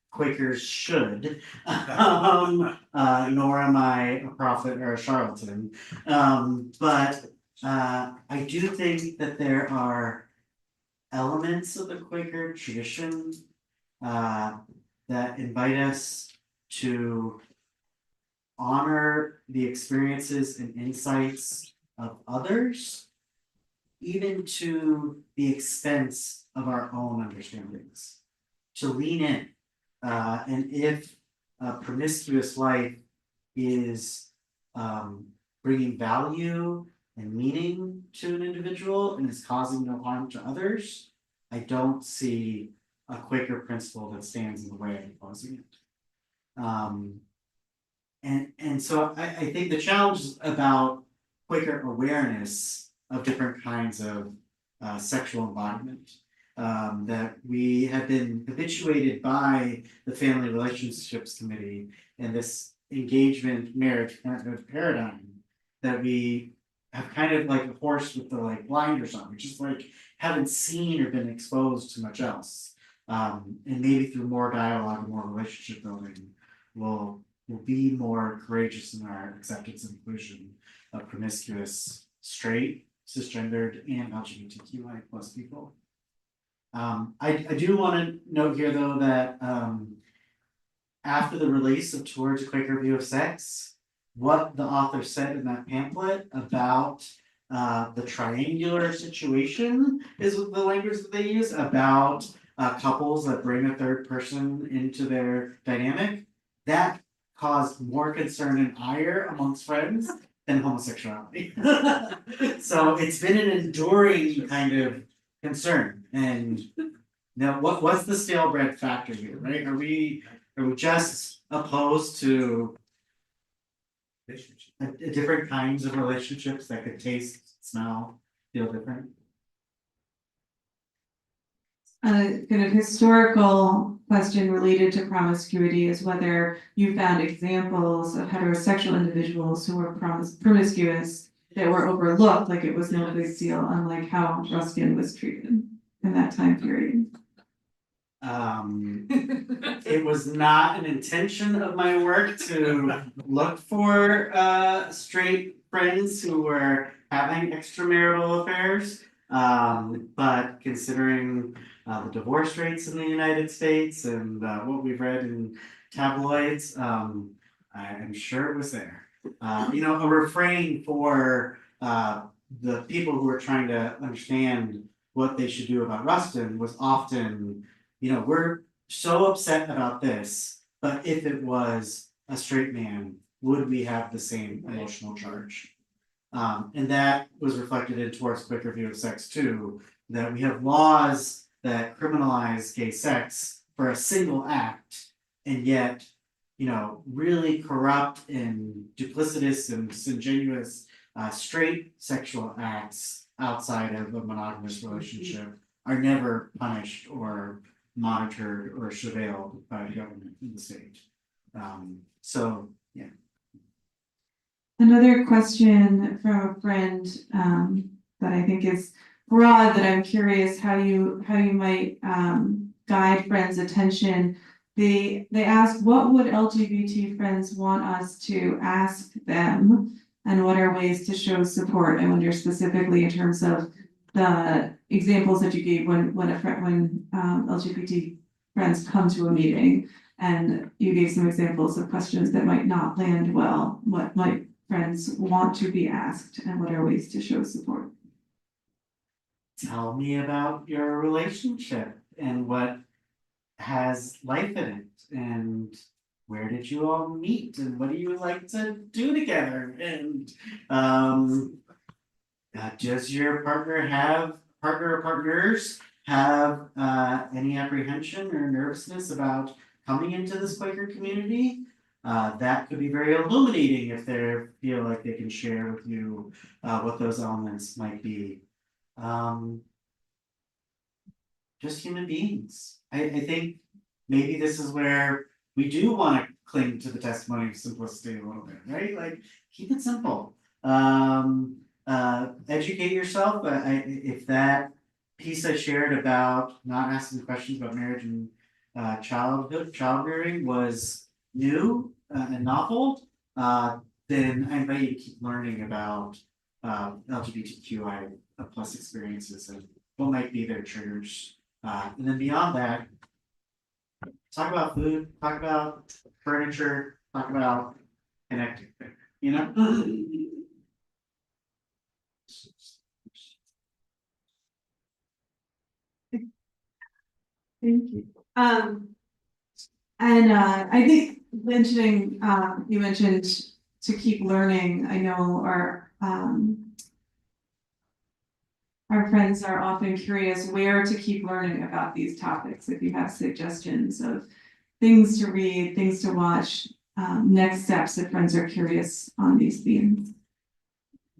Quakers should, nor am I a prophet or a charlatan. But I do think that there are elements of the Quaker tradition that invite us to honor the experiences and insights of others, even to the expense of our own understandings. To lean in, and if a promiscuous life is bringing value and meaning to an individual and is causing no harm to others, I don't see a Quaker principle that stands in the way of opposing it. And so I think the challenge is about Quaker awareness of different kinds of sexual embodiment. That we have been habituated by the Family Relationships Committee and this engagement marriage parenthood paradigm that we have kind of like a horse with the like blinders on, we just like haven't seen or been exposed to much else. And maybe through more dialogue and more relationship building, we'll be more courageous in our acceptance and inclusion of promiscuous, straight, cisgendered, and LGBTQI plus people. I do want to note here though that after the release of Towards a Quaker View of Sex, what the author said in that pamphlet about the triangular situation is the language that they use about couples that bring a third person into their dynamic. That caused more concern and ire amongst friends than homosexuality. So it's been an enduring kind of concern. And now what's the stale bread factor here, right? Are we just opposed to different kinds of relationships that could taste, smell, feel different? A kind of historical question related to promiscuity is whether you found examples of heterosexual individuals who were promiscuous that were overlooked, like it was no big deal, unlike how Ruskin was treated in that time period. It was not an intention of my work to look for straight friends who were having extramarital affairs. But considering the divorce rates in the United States and what we've read in tabloids, I'm sure it was there. A refrain for the people who were trying to understand what they should do about Rustin was often, we're so upset about this, but if it was a straight man, would we have the same emotional charge? And that was reflected in Towards Quaker View of Sex too, that we have laws that criminalize gay sex for a single act, and yet, really corrupt and duplicitous and disingenuous straight sexual acts outside of a monogamous relationship are never punished or monitored or surveilled by the government in the state. So, yeah. Another question from a friend that I think is broad, that I'm curious how you might guide friends' attention. They ask, what would LGBT friends want us to ask them, and what are ways to show support? I wonder specifically in terms of the examples that you gave when LGBT friends come to a meeting, and you gave some examples of questions that might not land well. What might friends want to be asked, and what are ways to show support? Tell me about your relationship and what has life in it, and where did you all meet, and what do you like to do together, and does your partner or partners have any apprehension or nervousness about coming into this Quaker community? That could be very illuminating if they feel like they can share with you what those elements might be. Just human beings. I think maybe this is where we do want to cling to the testimony of simplicity a little bit, right? Like, keep it simple. Educate yourself. If that piece I shared about not asking questions about marriage and childbearing was new and novel, then I invite you to keep learning about LGBTQI plus experiences and what might be their triggers. And then beyond that, talk about food, talk about furniture, talk about connecting, you know? Thank you. And I think mentioning, you mentioned to keep learning. I know our friends are often curious where to keep learning about these topics. If you have suggestions of things to read, things to watch, next steps if friends are curious on these themes.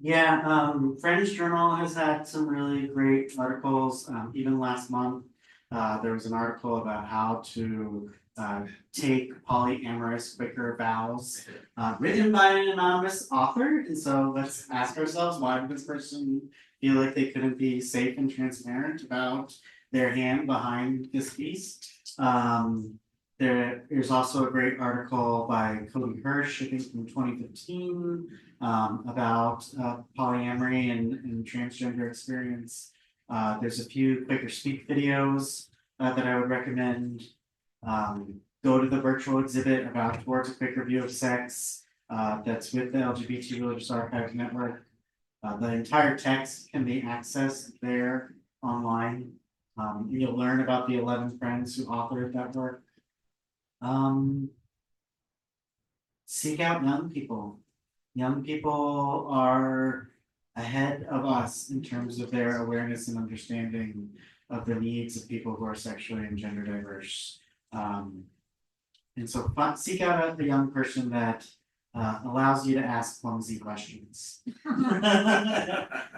Yeah, Friends Journal has had some really great articles, even last month. There was an article about how to take polyamorous Quaker vows, written by an anonymous author. And so let's ask ourselves, why did this person feel like they couldn't be safe and transparent about their hand behind this piece? There's also a great article by Cody Hirsch, I think from 2015, about polyamory and transgender experience. There's a few Quaker Speak videos that I would recommend. Go to the virtual exhibit about Towards a Quaker View of Sex that's with the LGBT Religious Archives Network. The entire text can be accessed there online. You'll learn about the 11 friends who authored that work. Seek out young people. Young people are ahead of us in terms of their awareness and understanding of the needs of people who are sexually and gender diverse. And so seek out a young person that allows you to ask clumsy questions.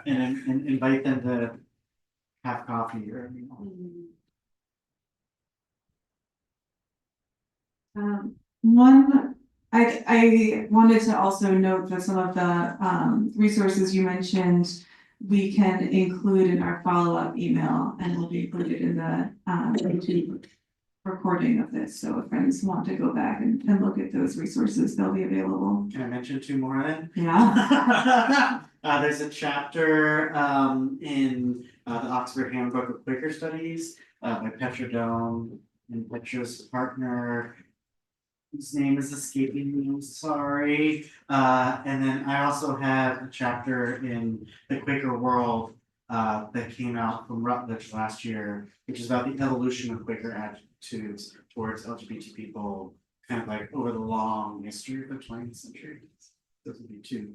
and invite them to have coffee or I wanted to also note that some of the resources you mentioned we can include in our follow-up email and will be included in the YouTube recording of this. So if friends want to go back and look at those resources, they'll be available. Can I mention two more then? Yeah. There's a chapter in the Oxford Handbook of Quaker Studies by Petra Doan and Petra's partner, whose name is escaping me, I'm sorry. And then I also have a chapter in the Quaker World that came out from Rutledge last year, which is about the evolution of Quaker attitudes towards LGBT people, kind of like over the long history of the 20th century. Those would be two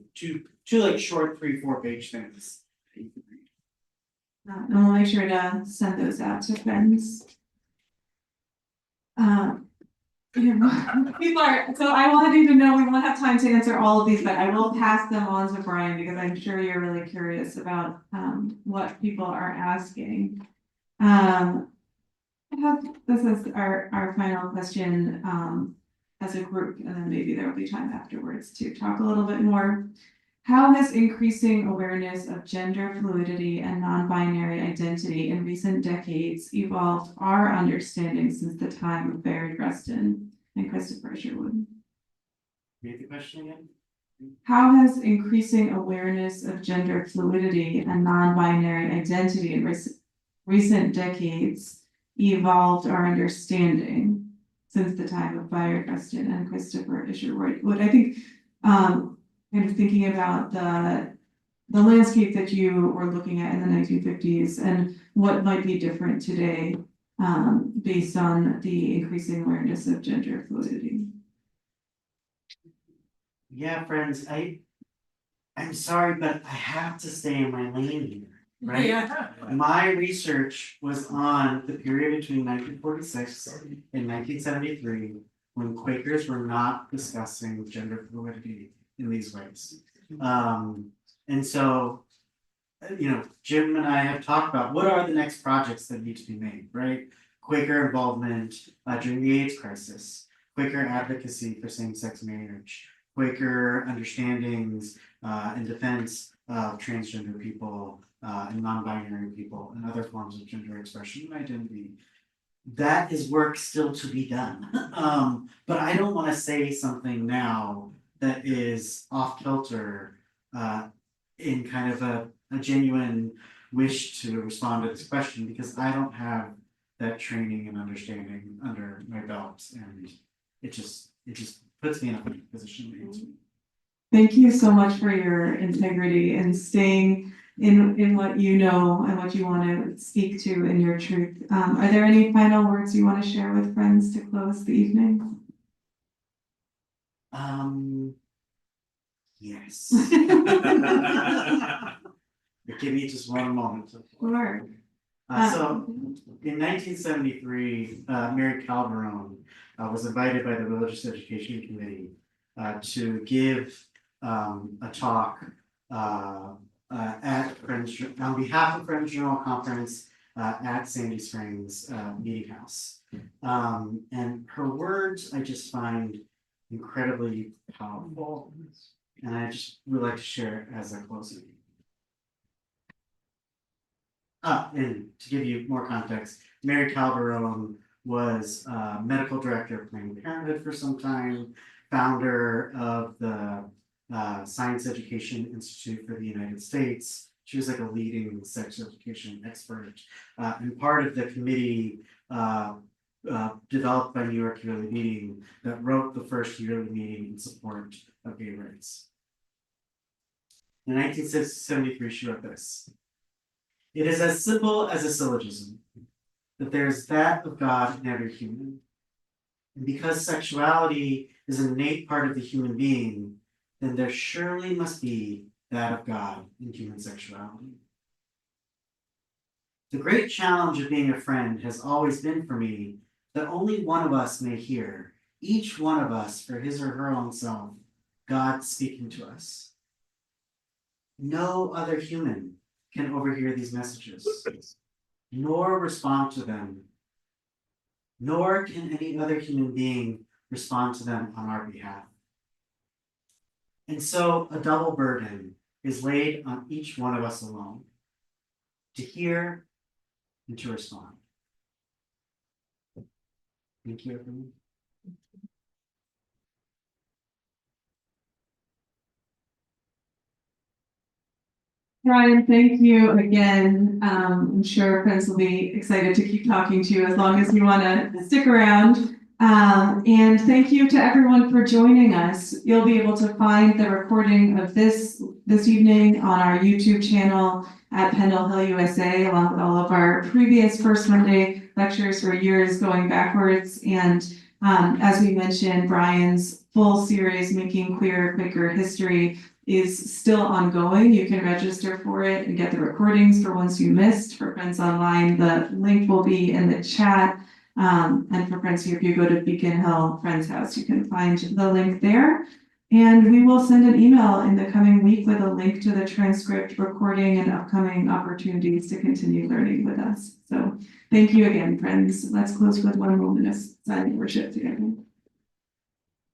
like short 3-4 page things that you can read. And we'll make sure to send those out to friends. People are, so I wanted you to know we won't have time to answer all of these, but I will pass them on to Brian because I'm sure you're really curious about what people are asking. This is our final question as a group, and then maybe there will be time afterwards to talk a little bit more. How has increasing awareness of gender fluidity and non-binary identity in recent decades evolved our understanding since the time of Barry Preston and Christopher Sherwood? Read the question again. How has increasing awareness of gender fluidity and non-binary identity in recent decades evolved our understanding since the time of Barry Preston and Christopher Isherwood? What I think, kind of thinking about the landscape that you were looking at in the 1950s and what might be different today based on the increasing awareness of gender fluidity. Yeah, friends, I'm sorry, but I have to stay in my lane here, right? Yeah. My research was on the period between 1946 and 1973 when Quakers were not discussing gender fluidity in these ways. And so, Jim and I have talked about what are the next projects that need to be made, right? Quaker involvement during the AIDS crisis, Quaker advocacy for same-sex marriage, Quaker understandings and defense of transgender people and non-binary people and other forms of gender expression and identity. That is work still to be done. But I don't want to say something now that is off kilter in kind of a genuine wish to respond to this question, because I don't have that training and understanding under my belt, and it just puts me in a funny position to answer. Thank you so much for your integrity and staying in what you know and what you want to speak to in your truth. Are there any final words you want to share with friends to close the evening? Yes. Give me just one moment. Sure. So in 1973, Mary Calderon was invited by the Religious Education Committee to give a talk at Friends on behalf of Friends General Conference at Sandy Springs Meeting House. And her words I just find incredibly powerful, and I just would like to share it as a closing. And to give you more context, Mary Calderon was medical director of Planned Parenthood for some time, founder of the Science Education Institute for the United States. She was like a leading sex education expert, and part of the committee developed by New York Yearly Meeting that wrote the first yearly meeting in support of gay rights. In 1973, she wrote this: "It is as simple as a syllogism that there is that of God in every human. And because sexuality is an innate part of the human being, then there surely must be that of God in human sexuality. The great challenge of being a friend has always been for me that only one of us may hear, each one of us for his or her own self, God speaking to us. No other human can overhear these messages, nor respond to them, nor can any other human being respond to them on our behalf. And so a double burden is laid on each one of us alone, to hear and to respond." Thank you, everyone. Ryan, thank you again. I'm sure friends will be excited to keep talking to you as long as you want to stick around. And thank you to everyone for joining us. You'll be able to find the recording of this evening on our YouTube channel at Pendle Hill USA, along with all of our previous First Monday lectures for years going backwards. And as we mentioned, Brian's full series, Making Queer Quaker History, is still ongoing. You can register for it and get the recordings for ones you missed. For friends online, the link will be in the chat. And for friends here, if you go to Beacon Hill Friends House, you can find the link there. And we will send an email in the coming week with a link to the transcript, recording, and upcoming opportunities to continue learning with us. So thank you again, friends. Let's close with one moment of silent worship together.